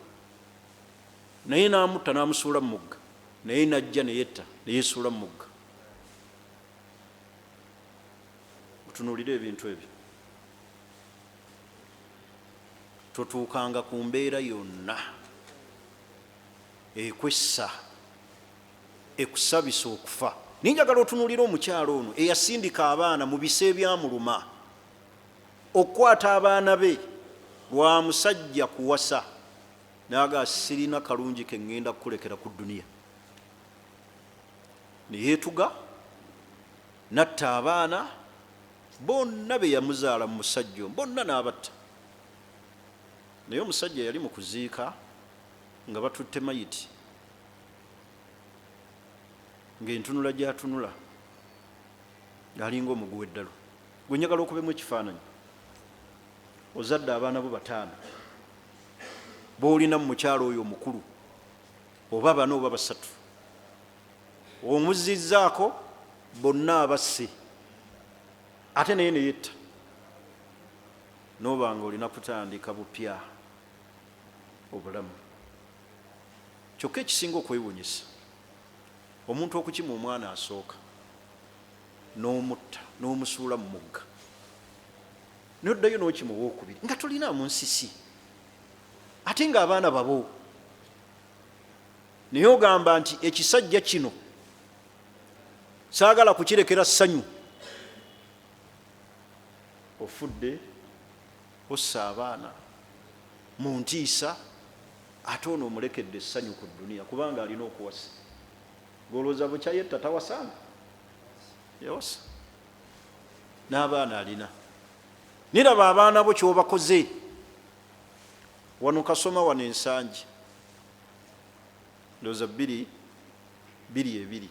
naye n'amutta n'amusuula mu mugga, naye n'ajja ne yetta ne yeesuula mu mugga. Tutunuulire ebintu ebyo. Totuukanga ku mbeera yonna ekwessa ekusabisa okufa. Ninjagala otunuulire omukyalo ono eyasindika abaana mu bise ebyamuluma, okukwata abaana be lwa musajja kuwasa, naga sirina kalungi ke ŋŋenda kukulekera ku duniya. Ne yeetuga n'atta abaana bonna be yamuzaala mu musajja omu, bonna n'abatta. Naye omusajja yali mu kuziika nga batutte mayiti, ng'entunula gy'atunula ng'alinga omuguwa eddalo. Gwe njagala okubemu ekifaananyi. Ozadde abaana bo 5 b'olina mu mukyalo oyo omukulu, oba 4 oba 3, omuzizzaako bonna abasse, ate naye ne yetta. N'oba nga olina kutandika bupya obulamu. Kyokka ekisinga okwewuunyisa, omuntu okukima omwana asooka n'omutta n'omusuula mu mugga, n'oddayo n'okima owookubiri nga tolinaamu nsisi, ate ng'abaana babo. Naye ogamba nti ekisajja kino saagala kukirekera ssanyu. Ofudde ossa abaana mu ntiisa, ate ono omulekedde essanyu ku duniya kubanga alina okuwasa. Golooza bukya yetta tawasanga? Yawasa. N'abaana alina. Niraba abaana bo kyobakoze. Wano kasoma wano ensangi, ndowooza 2:2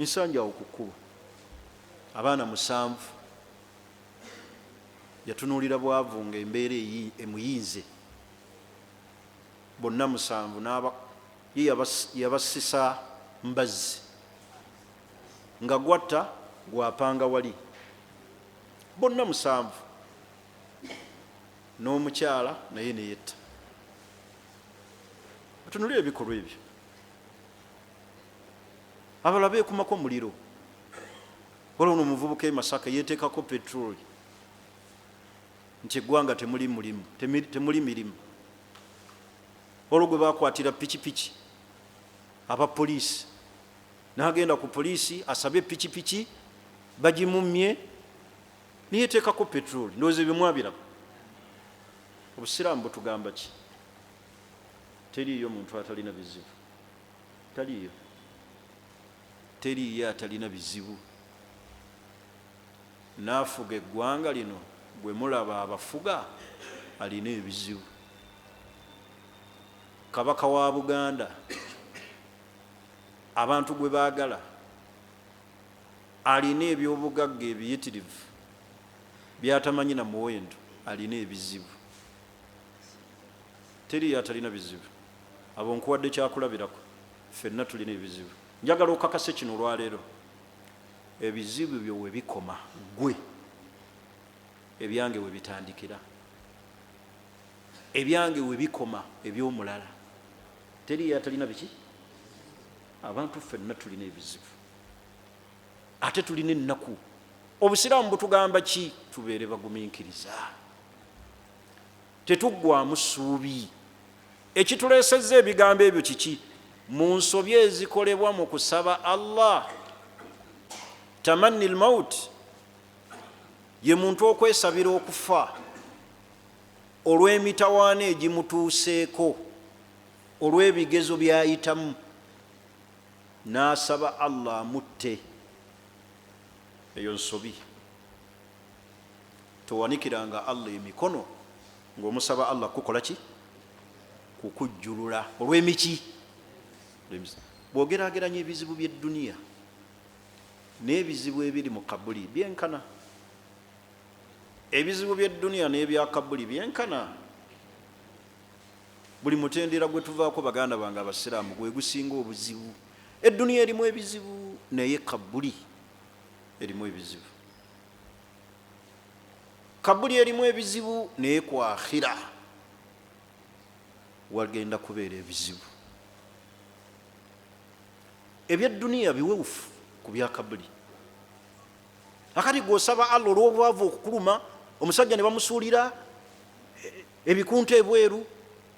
ensangi awo ku kkubo. Abaana 7 yatunuulira bwavu ng'embeera emuyinze. Bonna 7 yabasisa mbazzi nga gwatta gwapanga wali. Bonna 7 n'omukyala naye ne yetta. Batunulire ebikolwa ebyo. Abalala beekumako muliro. Waliwo omuvubuka e Masaka yeeteekako petroli nti eggwanga temuli mirimu. Olwo gwe baakwatira pikipiki abapoliisi, n'agenda ku poliisi asabye pikipiki bagimumye, niyeteekako petroli. Ndowooza ebyo mwabiraba. Obusiraamu butugamba ki? Teriiyo muntu atalina bizibu. Teriiyo atalina bizibu. N'afuga eggwanga lino, gwe mulaba abafuga alina ebizibu. Kabaka wa Buganda, abantu gwe baagala, alina ebyobugagga ebiyitirivu byatamanyi na muwendo, alina ebizibu. Teriiyo atalina bizibu. Abo nkuwadde kyakulabirako, ffenna tulina ebizibu. Njagala okakase kino olwaleero, ebizibu byo we bikoma, gwe ebyange we bitandikira, ebyange we bikoma eby'omulala. Teriiyo atalina biki? Abantu ffenna tulina ebizibu, ate tulina ennaku. Obusiraamu butugamba ki? Tubeere bagumiikiriza, tetuggwaamu ssuubi. Ekituleesezza ebigambo ebyo kiki? Mu nsobi ezikolebwa mu kusaba Allah. Tamanni al-maut ye muntu okwesabira okufa. olw'emitawaana egimutuuseeko, olw'ebigezo byayitamu, n'asaba Allah amutte. Eyo nsobi. Towanikiranga Allah emikono ng'omusaba Allah kukola ki? Kukujjulula. Olw'emiki? Bw'ogeraageranya ebizibu by'edduniya n'ebizibu ebiri mu kabuli byenkana. Ebizibu by'edduniya n'ebya kabuli byenkana. Buli mutendera gwe tuvaako baganda bange abasiraamu gwe gusinga obuzibu. Edduniya erimu ebizibu naye kabuli erimu ebizibu. Kabuli erimu ebizibu naye ku akhira wagenda kubeera ebizibu. Ebyedduniya biwewufu ku bya kabuli. Akati gw'osaba Allah olw'obwavu okukuluma, omusajja ne bamusuulira ebikunta ebweru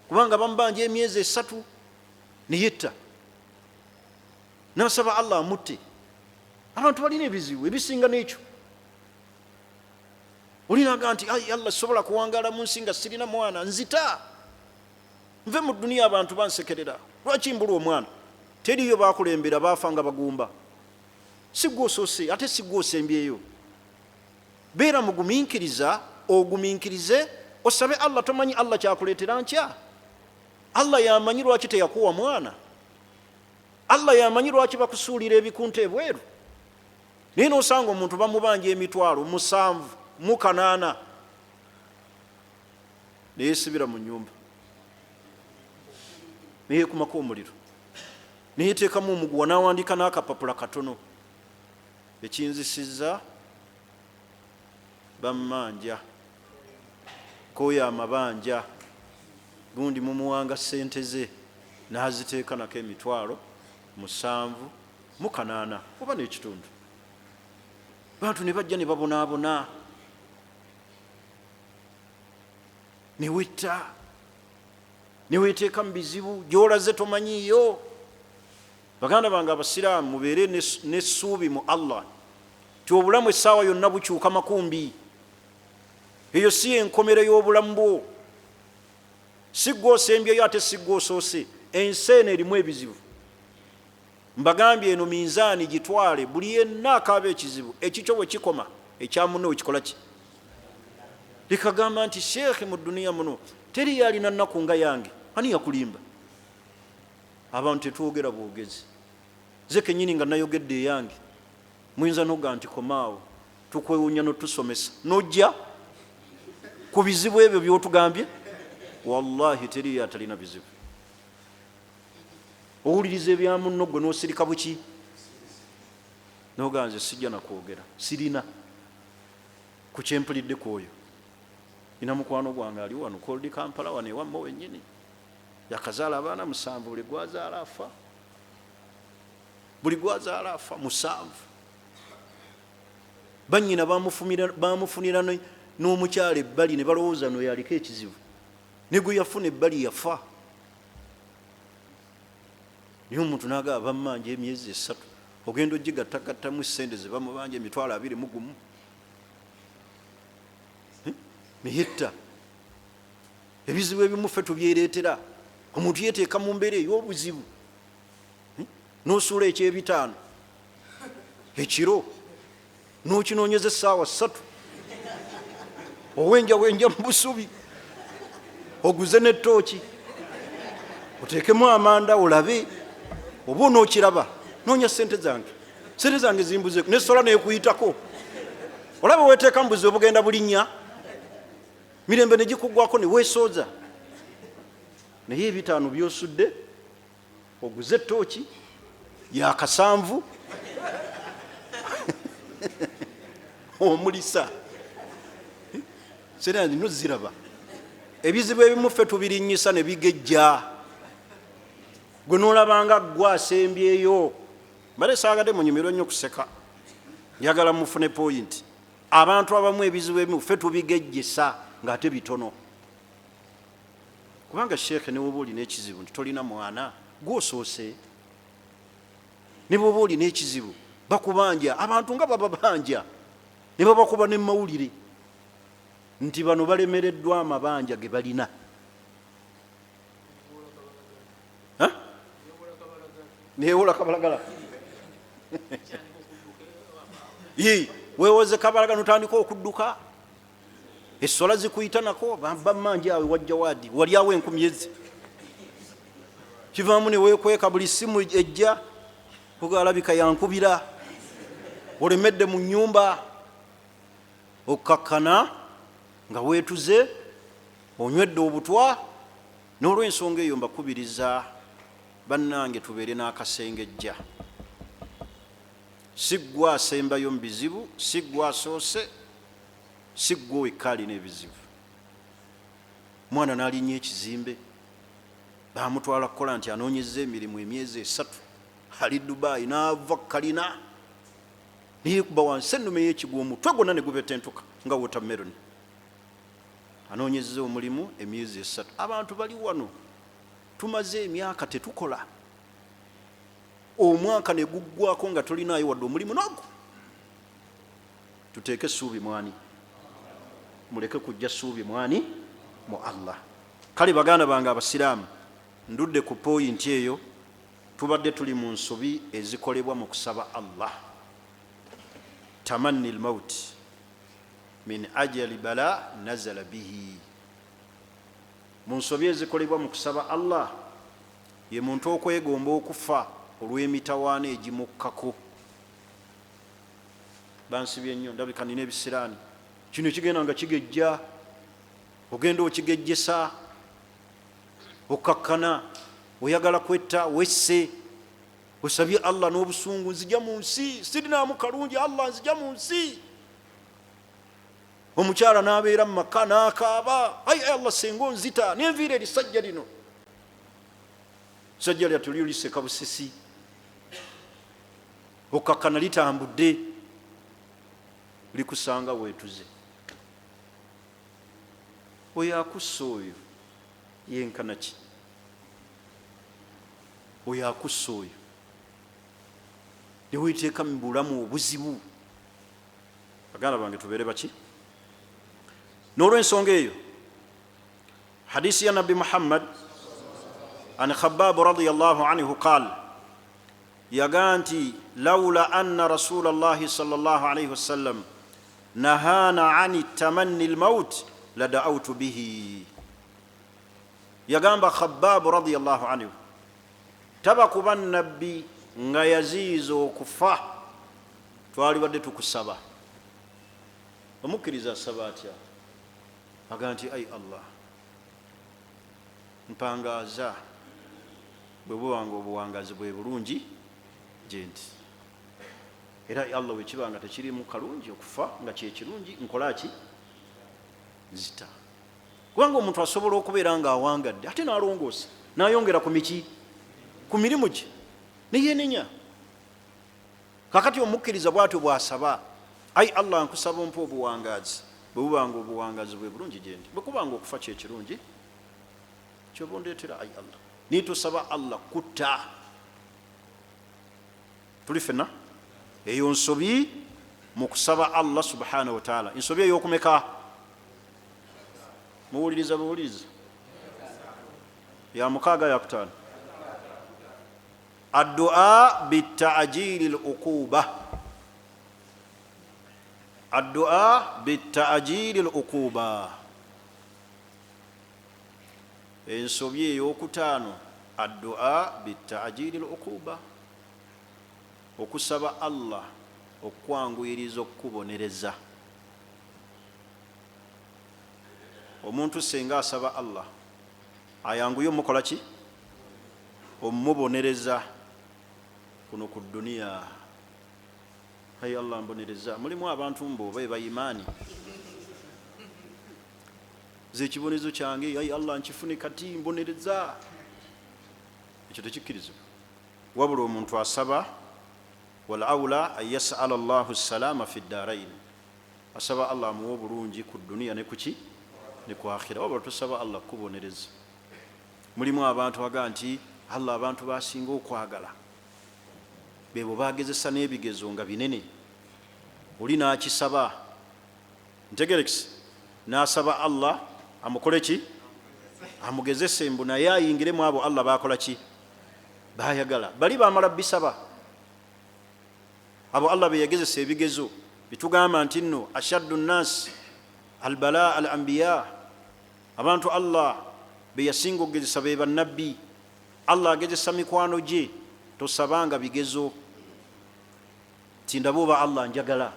kubanga bamubanja emyezi 3 ne yetta, n'asaba Allah amutte. Abantu balina ebizibu ebisinga n'ekyo. Olinaga nti ayi Allah sobola kuwangaala mu nsi nga sirina mwana, nzita nve mu dduniya abantu bansekerera. Lwaki mbula omwana? Teriyo bakulembera baafa nga bagumba. Si gw'osoose ate si gw'osembyeyo. Beera mugumiikiriza, ogumiikirize, osabe Allah. Tomanyi Allah kyakuleetera nkya? Allah yamanyi lwaki teyakuwa mwana. Allah yamanyi lwaki bakusuulira ebikunta ebweru. Naye n'osanga omuntu bamubanja emitwalo 7 neyeesibira mu nnyumba, neyeekumako omuliro, neyeteekamu omuguwa, n'awandiika n'akapapula katono, ekinzisizza bammanja, kooyo amabanja, gundi mumuwanga ssente ze, n'aziteeka nako emitwalo 7 oba n'ekitundu. Bantu ne bajja ne babonaabona, ne wetta, ne weeteeka mu bizibu gy'olaze tomanyiiyo. Baganda bange abasiraamu, mubeere n'essuubi mu Allah ti obulamu essaawa yonna bukyuka makumbi. Eyo si enkomero y'obulamu bwo. Si gw'osembyeyo ate si gw'osoose. Ensi eno erimu ebizibu. Mbagambye eno minzaani gitwale, buli yenna akaaba ekizibu, ekikyo bwe kikoma ekya munno ekikola ki? Likagamba nti sheekhe mu dduniya muno teri yalina nnaku nga yange, ani yakulimba? Abantu tetwogera bwogezi. Nze kennyini nga nayogedde eyange, muyinza noga nti komaawo tukwewuunya n'otusomesa n'ojja ku bizibu ebyo by'otugambye. Wallahi teri yatalina bizibu. Owuliriza ebya munno gwe n'osirika buki? Noga nze sijja nakwogera, sirina ku kyempulidde kwoyo. Nina mukwano gwange ali wano Cold Kampala wano ewamma wennyini, yakazaala abaana 7, buli gwazaala afa, buli gwazaala afa 7. Bannyina bamufunira n'omukyala ebbali ne balowooza no yaliko ekizibu, ne gwe yafuna ebbali yafa. Niyo omuntu n'agaba bammanja emyezi 3, ogenda ogigattagattamu ssente ze bamubanja emitwalo 21 neyetta. Ebizibu ebimu ffe tubyereetera. Omuntu yeteeka mu mbeera ey'obuzibu, n'osuula eky'ebitaano ekiro, n'okinoonyeza essaawa 3, owenja mu busubi, oguze n'ettooki, oteekemu amanda olabe, oba onookiraba, noonya ssente zange zimbuzeeko, n'essola neekuyitako, olaba weeteeka mu buzibu bugenda bulinnya, mirembe ne gikuggwako ne weesooza. Naye ebitaano by'osudde, oguze ettooki ya 7 omulisa, sera nno ziraba. Ebizibu ebimu ffe tubirinnyisa ne bigejja. Gwe n'olabanga gwe asembyeyo. Bale saagadde munyumirwa nnyo kuseka, njagala mufune point. Abantu abamu ebizibu ebimu ffe tubigejjesa ng'ate bitono. Kubanga sheekhe ne bw'oba olina ekizibu nti tolina mwana, gw'osoose. Ne bw'oba olina ekizibu bakubanja, abantu nga bababanja ne babakuba ne mawulire. nti bano balemereddwa amabanja ge balina. Newola kabalagala wewoze kabalagala notandika okudduka, essola zikuyita nako bamanje awe wajja wadi waliawo enkumi ezi kivaamu newekweka buli simu ejja ogalabika yankubira, olemedde mu nyumba okakkana nga weetuze onywedde obutwa. N'olwensonga eyo mbakubiriza bannange tubeere n'akasengejja, si ggwe asembayo mu bizibu, si ggwe asoose, si ggwe wekka alina ebizibu. Mwana n'alinnya ekizimbe bamutwala kukola nti anoonyeza emirimu emyezi 3 ali Dubai, n'ava kalina neyekuba wansi ennume y'ekigwa omutwe gwonna ne gubetentuka nga watermelon. Anoonyeza omulimu emyezi 3. Abantu bali wano tumaze emyaka tetukola, omwaka ne guggwako nga tulinayo wadde omulimu nogo. Tuteeke essuubi mwani, muleke kujja ssuubi mwani mu Allah. Kale baganda bange abasiraamu, ndudde ku poyinti eyo. Tubadde tuli mu nsobi ezikolebwa mu kusaba Allah. Tamanni al-maut min ajali bala nazala bihi. Mu nsobi ezikolebwa mu kusaba Allah ye muntu okwegomba okufa olw'emitawaana egimukkako. Bansibye nnyo, ndabika nina ebisiraani. Kino kigenda nga kigejja, ogenda okigejjesa, okakkana, oyagala kwetta, wesse, osabye Allah n'obusungu, nzija mu nsi, sirinaamu kalungi, Allah nzija mu nsi. Omukyala n'abeera mu maka n'akaaba, ayi Allah senga onzita, nenviira erisajja lino. Sajja lyattu lyo liseka busisi, okakkana litambudde, likusanga weetuze. Oyo akussa oyo yenkana ki? Oyo akussa oyo ne weeteeka mu bulamu obuzibu. Baganda bange tubeere baki? N'olwensonga eyo hadisi ya Nabbi Muhammad an Khabbab radiyallahu anhu qaala, yagaa nti lawla anna rasulallahi sallallahu alayhi wasallam nahana ani tamanni al-maut la da'awtu bihi. Yagamba Khabbab radiyallahu anhu, taba kuba nabbi nga yaziiza okufa twali badde tukusaba. Omukkiriza asaba atya? Aga nti ayi Allah mpangaaza bwe buwanga obuwangazi bwe bulungi gye nti, era Allah wekibanga tekirimu kalungi okufa nga kyekirungi nkola ki? Nzita. Kubanga omuntu asobola okubeera nga awangadde ate n'alongoosa n'ayongera ku miki, ku mirimu gye neyenenya. Kakati omukkiriza bw'atyo bw'asaba, ayi Allah nkusaba ompa obuwangazi bwe bubanga obuwangazi bwe bulungi gye ndi, bwe kubanga okufa kyekirungi kyoba ondeetera ayi Allah. Nitusaba Allah kutta. Tuli fenna eyo nsobi mu kusaba Allah subhanahu wa ta'ala. Ensobi ey'okumeka? Muwuliriza buwuliriza ya mukaaga ya kutaano. Addu'a bita'jili al-uquba. Addu'a bita'jili al-uquba. Ensobi ey'okutaano addu'a bita'jili al-uquba, okusaba Allah okwanguyiriza okukubonereza. Omuntu senga asaba Allah ayanguye omukola ki? Omubonereza kuno ku duniya. Ayi Allah mbonereza. Mulimu abantu mbo bayimani zekibonezo kyange, ayi Allah nkifune kati mbonereza. Ekyo tekikkirizibwa. Wabula omuntu asaba wal awla an yas'ala Allahu salama fi ddarain, asaba Allah amuwa obulungi ku duniya ne kuki ne ku akhira. Wabula tusaba Allah kubonereza. Mulimu abantu baga nti Allah abantu basinga okwagala bebo bagezesa n'ebigezo nga binene, oli n'akisaba. Ntegerekisi n'asaba Allah amukole ki, amugezese mbu naye ayingiremu abo Allah bakola ki, bayagala. Bali bamala bisaba abo Allah beyagezesa ebigezo bitugamba nti nno ashaddu nnas albala al anbiya, abantu Allah beyasinga okugezesa be bannabbi. Allah agezesa mikwano gye, tosabanga bigezo ti ndaba oba Allah njagala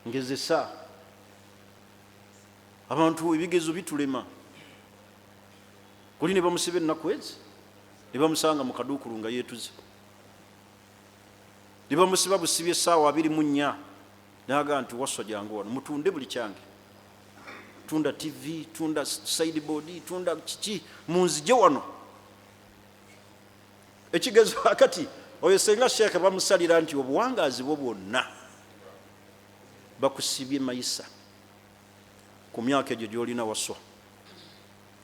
ngezesa. Abantu ebigezo bitulema. Kuli ne bamusiba ennaku ezi ne bamusanga mu kaduukulu nga yeetuze, ne bamusiba busibye essaawa 24 naga nti waswa jangu wano mutunde buli kyange, tunda TV, tunda sideboard, tunda kiki, munzije wano. Ekigezo akati oyo senga sheekhe bamusalira nti obuwangazi bwo bwonna bakusibye mayisa ku myaka egyo gy'olina waswa,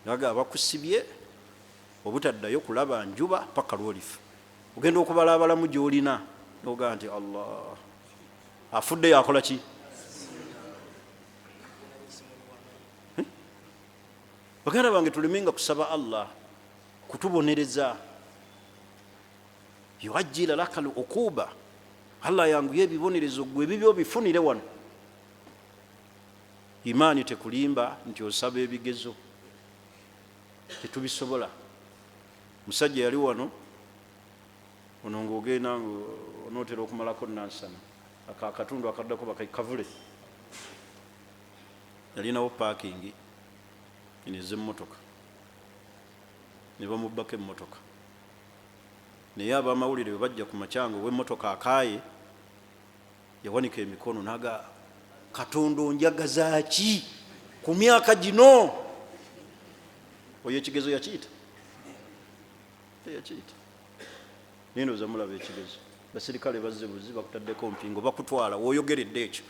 naga bakusibye obutaddayo kulaba njuba paka lwolifa. Ogenda okubala abalamu gy'olina noga nti Allah afudde yakola ki. Baganda bange tulemenga kusaba Allah kutubonereza. Yuajjila laka al-uquba, Allah yanguye ebibonerezo gwe bibyo bifunire wano. Imani tekulimba nti osaba ebigezo tetubisobola. Musajja yali wano ono ng'ogenda onootera okumalako nansana akatundu akaddako bakakavule, yalinawo parking ineze emmotoka ne bamubbako emmotoka, naye abamawulire bwe bajja ku macyango w'emmotoka akaaye yawanika emikono naga Katonda onjagaza ki ku myaka gino. Oyo ekigezo yakiyita teyakiyita. Nindoza mulaba ekigezo basirikale bazze buzi bakutaddeko mpingo bakutwala woyogeredde ekyo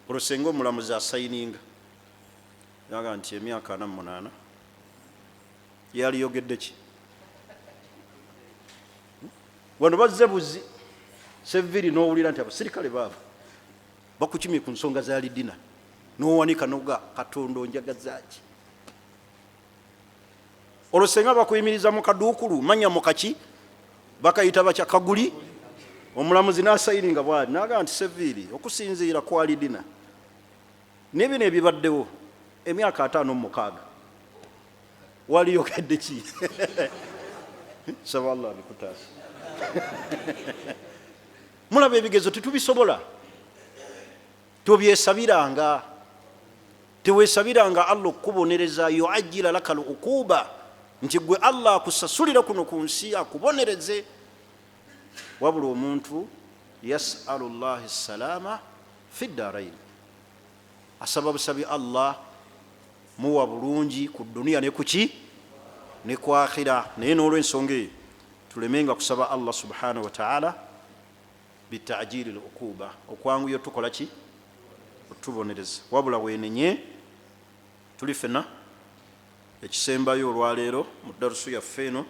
olusenga omulamuzi asayininga naga nti emyaka 48 yali yogedde ki wano bazze buzi seviri n'owulira nti abasirikale baabo bakukimye ku nsonga za lidina n'owanika noga Katonda onjagaza ki. Olusenga bakuyimiriza mu kaduukulu manya mu kaki bakayita bakya kaguli, omulamuzi n'asayininga bwali naga nti seviri okusinziira ku alidina n'ebino ebibaddewo emyaka 56 wali yogedde ki. Saba Allah bikutaasa. Mulaba ebigezo tetubisobola, tobyesabiranga, teweesabiranga Allah okukubonereza. Yuajjila laka al-uquba, nti gwe Allah akusasulira kuno ku nsi akubonereze. Wabula omuntu yasalu llahi salama fi ddarain, asaba busabi Allah muwa bulungi ku duniya ne kuki ne ku akhira. Naye n'olw'ensonga eyo tulemenga kusaba Allah subhanahu wa ta'ala bitajiri al-uquba, okwanguya tukola ki otubonereza. Wabula wenenye tuli fena ekisembayo olwaleero mu darusu yaffe eno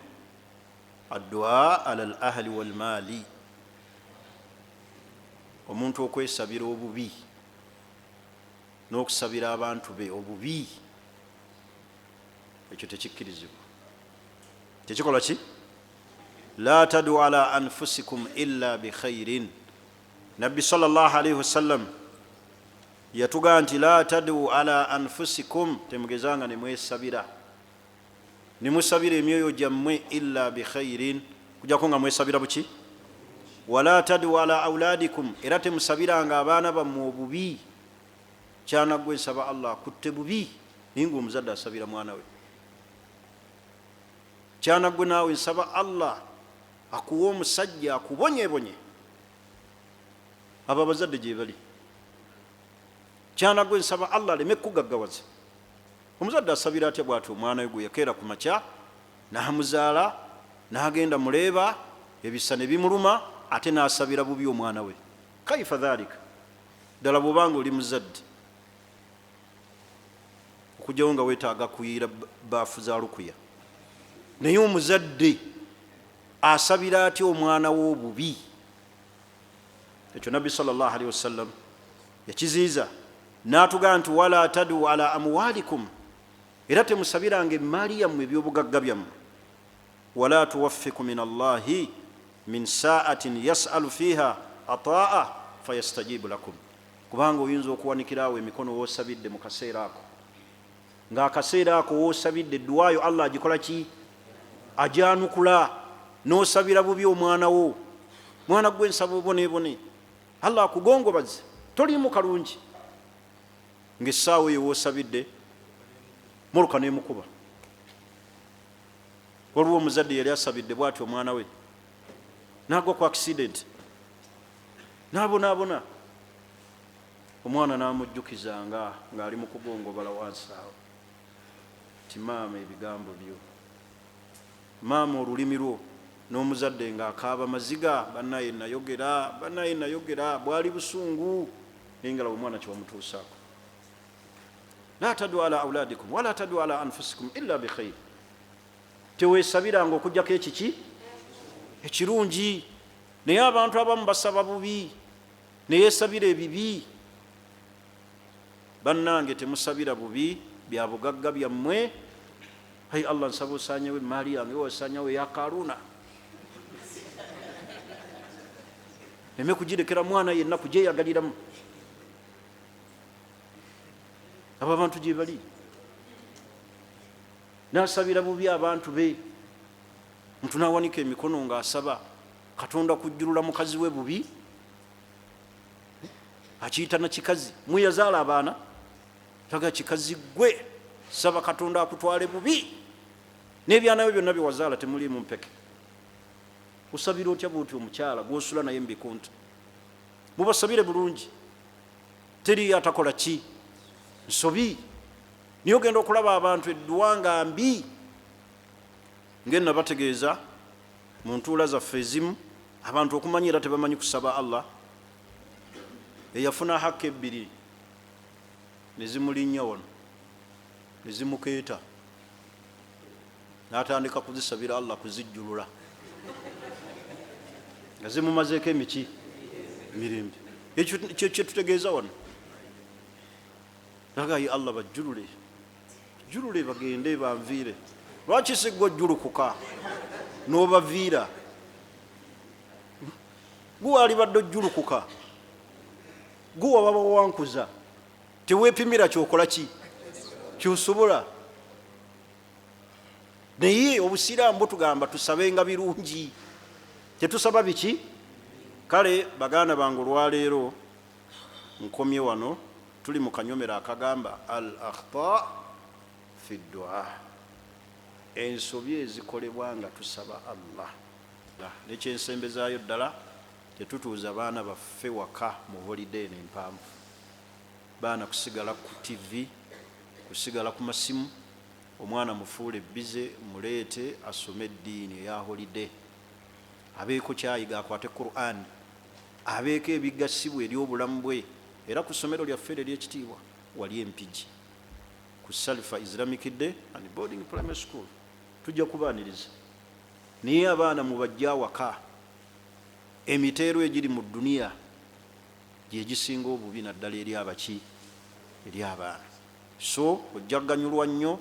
addua ala al ahli wal mali, omuntu okwesabira obubi n'okusabira abantu be obubi, ekyo tekikkirizibwa. Tekikola ki? La tadu ala anfusikum illa bi khairin. Nabbi sallallahu alayhi wasallam yatugaa nti la tadu ala anfusikum, temugezanga nemwesabira nimusabira emyoyo gyammwe illa bi khairin, kujjako nga mwesabira buki. Wala tadu ala auladikum, era temusabiranga abaana bammwe obubi. Kyana gwe nsaba Allah akutte bubi naye ng'omuzadde asabira mwana we. Kyana gwe naawe nsaba Allah akuwa omusajja akubonyebonye. Abo abazadde gye bali. Kyana gwe nsaba Allah aleme kugaggawaza. Omuzadde asabira atya bw'ati omwana we gwe yakeera ku makya n'amuzaala n'agenda muleeba ebisa ne bimuluma ate n'asabira bubi omwana we. Kaifa dhalika? Ddala bw'obanga oli muzadde okugyawo nga weetaaga kuyiira baafu za lukuya, naye omuzadde asabira atya omwana we obubi? Ekyo Nabbi sallallahu alaihi wasallam yakiziiza n'atugamba nti wala tadu ala amwalikum, era temusabiranga emaali yammwe ebyobugagga byammwe, wala tuwaffiku min allahi min saatin yasalu fiha ataa fayastajibu lakum, kubanga oyinza okuwanikiraawo emikono wosabidde mu kaseera ako, ng'akaseera ako wosabidde edduwaayo Allah agikola ki? Ajanukula. Nosabira bubi omwana wo, mwana gwe nsaba obonebone, Allah akugongobaze, tolimu kalungi, ng'essaawa eyo wosabidde muluka nemukuba. Waliwo omuzadde yali asabidde bw'atyo omwana we n'agwa ku accident, n'abonaabona, omwana n'amujjukizanga ng'ali mu kugongobala wansi awo, ti maama ebigambo byo, maama olulimi lwo, n'omuzadde ng'akaaba maziga, bannaye nayogera, bwali busungu, nengala omwana kyewamutuusaako. La tadu ala auladikum wala tadu ala anfusikum illa bikhair, teweesabiranga okugjako ekiki ekirungi. Naye abantu abamu basaba bubi, neyeesabira ebibi. Bannange temusabira bubi bya bugagga byammwe. Hai Allah nsaba osanyawo emaali yange, osanyawo eya Karuna, eme kugirekera mwana yenna kujeyagaliramu. Abo abantu gye bali, nasabira bubi abantu be. Muntu nawanika emikono ng'asaba Katonda kujjulula mukazi we bubi, akiyita na kikazi. Muyazaala abaana, taga kikazi gwe saba Katonda akutwale bubi, n'ebyana byo byonna byewazaala temuliimu mpeke. Osabira otya bw'oti omukyala gw'osula naye mubikunta? Mubasabire bulungi, teri atakola ki nsobi. Niyo genda okulaba abantu edduwa nga mbi, ng'enna bategeeza mu ntuula zaffe ezimu abantu okumanyi era tebamanyi kusaba Allah. Eyafuna hakka ebbiri nezimulinnya wano nezimukeeta, n'atandika kuzisabira Allah kuzijjulula nga zimumazeeko emiki mirembe. Ekyo kyetutegeeza wano, nagaye Allah bajjulule bagende banviire. Lwaki sigwa ojjulukuka n'obaviira? Gwe alibadde ojjulukuka, gwe wababa wankuza, teweepimira kyokola ki kyosobola. Naye obusiraamu butugamba tusabenga birungi, tetusaba biki. Kale baganda bange, olwaleero nkomye wano, tuli mu kanyomero akagamba al akhta fi ddua, ensobi ezikolebwa nga tusaba Allah. Nekyensembezaayo ddala, tetutuuza baana baffe waka mu holiday n'empanvu, baana kusigala ku TV, kusigala ku masimu. Omwana mufuule bize, muleete asome eddiini eya holiday, abeeko kyayiga, akwate Qur'an, abeeko ebigasibwa eri obulamu bwe. Era ku ssomero lyaffe ery'ekitiibwa wali Empigi ku Salfa Islamic Day and Boarding Primary School, tujja kubaaniriza. Naye abaana mubajja waka, emiteero egiri mu dduniya gye gisinga obubi naddala eri abaki, eri abaana. So ojjaganyulwa nnyo,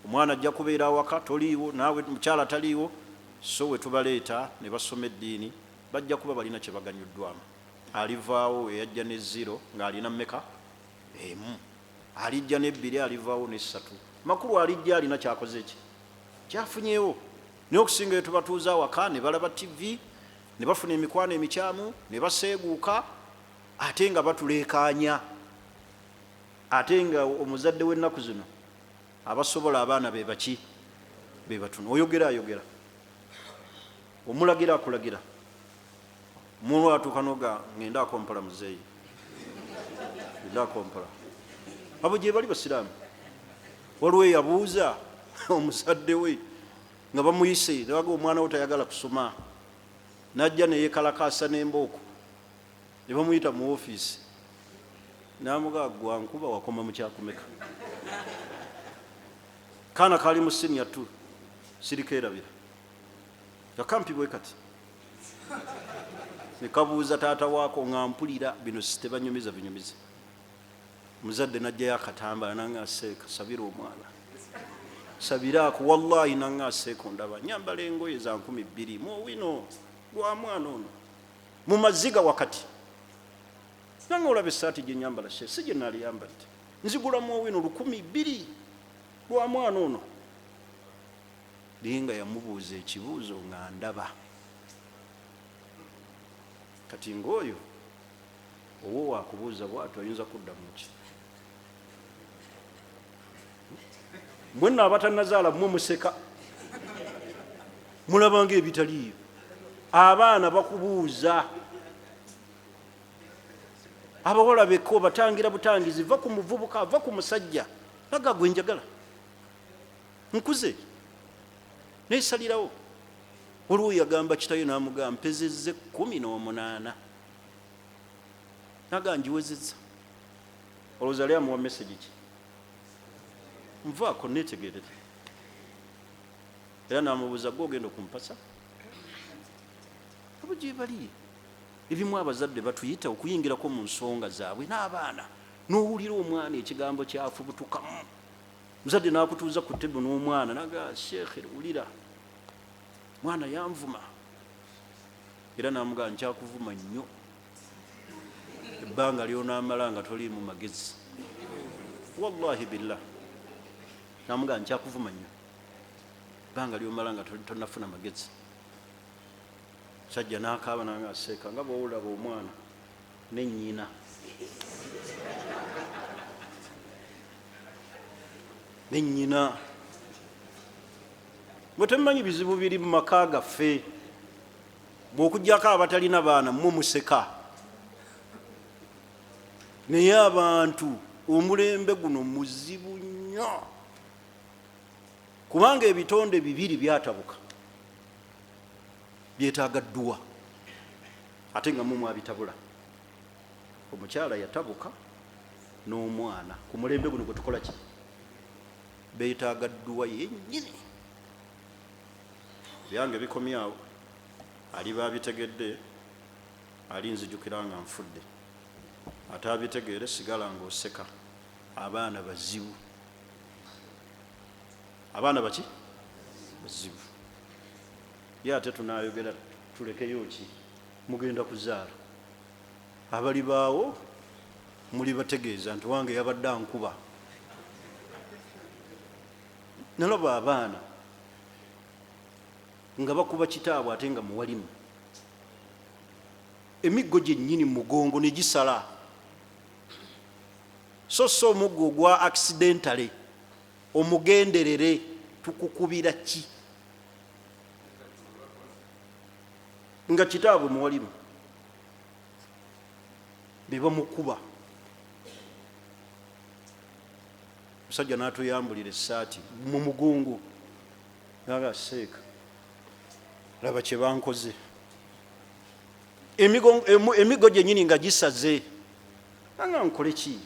omwana ajja kubeera awaka, toliiwo, naawe mukyala taliiwo. So we tubaleeta ne basoma eddiini, bajja kuba balina kye baganyuddwamu. Alivaawo eyajja ne 0 ng'alina mmeka? Emu. Alijja ne 2, alivaawo ne 3. Makulu alijja alina kyakoze ki? Kyafunyeewo. Naye okusinga eyo tubatuuza awaka ne balaba TV, ne bafuna emikwano emikyamu, ne baseeguuka, ate nga batuleekaanya. Ate nga omuzadde w'ennaku zino abasobola abaana be baki? Be batono. Oyogera, omulagira akulagira, mulu atuuka noga ngenda akompola muzeeyi, ngenda akompola. Abo gye bali basiraamu. Waliwo eyabuuza omuzadde we nga bamuyise, nebaga omwana we tayagala kusoma, najja neyekalakaasa n'embooko, ne bamuyita mu ofiisi, n'amugaa gwankuba wakoma mu kyakumeka. Kaana kali mu senior 2, sirikeerabira, yakampibwe kati. Ne kabuuza taata waako nga mpulira bino sitebanyumiza binyumize. muzadde najjayo akatambala nangaseeka, sabira omwana, sabiraako wallahi nangaseeka, ondaba nyambala engoye za 2000 muwino lwa mwana ono mu maziga wakati, nange olaba essaati gye nyambala si gye naali yambadde, nzigula muwino 200 lwa mwana ono. Linga yamubuuza ekibuuzo nga ndaba, kati ng'oyo owo wakubuuza bw'atyo oyinza kudda muki? Mwenna abatannazaala mmwe museka, mulabanga ebitaliiyo. Abaana bakubuuza, abawala beko batangira butangizi, va ku muvubuka, va ku musajja, laga gwe njagala, nkuze neesalirawo. Waliwo yagamba kitayo n'amugamba mpezezze 18, naga njiwezezza. Olowooza ali amuwa mesagi ki? Nvaako neetegerere. Era n'amubuuza gwe ogenda okumpasa? Abo gye bali. Ebimu abazadde batuyita okuyingirako mu nsonga zaabwe n'abaana, n'owulira omwana ekigambo kyafubutukamu. Muzadde n'akutuuza ku ttebe n'omwana naga sheekhe wulira, mwana yanvuma. Era n'amugamba nkyakuvuma nnyo, ebbanga ly'onaamala nga toli mu magezi. Wallahi billah, n'amugamba nkyakuvuma nnyo, ebbanga ly'omala nga tonnafuna magezi. Sajja n'akaaba nange aseeka, nga bw'olaba omwana ne nnyina. Ne nnyina bwe temumanyi bizibu biri mu maka gaffe, bw'okuggyako abatalina baana mmwe museka. Naye abantu omulembe guno muzibu nnyo, kubanga ebitonde bibiri byatabuka, byetaaga dduwa, ate nga mmwe mwabitabula. Omukyala yatabuka n'omwana, ku mulembe guno gwe tukola ki? Beetaaga dduwa yennyini. Byange bikomye awo, aliba abitegedde alinzijukira nga nfudde, ate abitegeere sigala ng'oseka. Abaana bazibu, abaana baki? Bazibu. Ye ate tunaayogera tulekeyo ki? Mugenda kuzaala, abali baawo muli bategeeza nti wange yabadde ankuba. Nalaba abaana nga bakuba kitaabwe ate nga muwalimu, emiggo gyennyini mugongo ne gisala, so omuggo ogwa accidentally, omugenderere, tukukubira ki? Nga kitaabwe muwalimu, be bamukuba. Musajja n'atuyambulira essaati mu mugongo, naga seeka, laba kye bankoze. Emigo gyennyini nga gisaze, nanga nkole ki?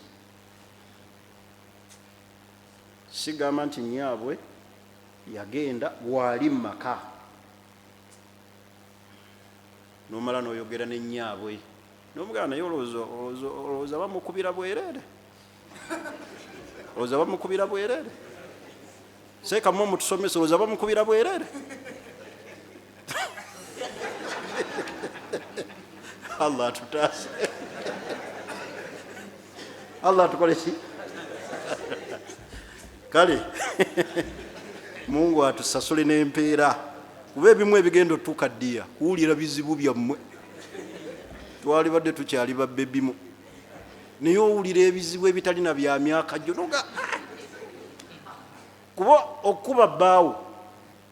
Sigamba nti nnyabwe yagenda wali mu maka, n'omala n'oyogera ne nnyabwe, n'omugamba naye olowooza bamukubira bwereere? Olowooza bamukubira bwereere? Seeka mmwe mutusomesa, olowooza bamukubira bwereere? Allah atutaase. Allah atukole ki? Kale Mungu atusasule n'empeera, kuba ebimu ebigenda otukaddiya kuwulira bizibu byammwe. Twalibadde tukyali babbe bimu, naye owulira ebizibu ebitalina bya myaka gyo noga, kuba okuba bbaawo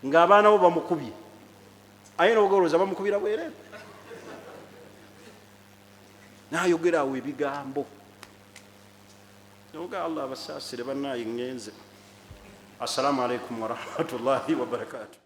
ng'abaana bo bamukubye, aye n'ogolooza bamukubira bwereere? N'ayogera awo ebigambo, noga Allah abasaasire bannaayi ngenze. Assalamu alaikum warahmatullahi wabarakatuh.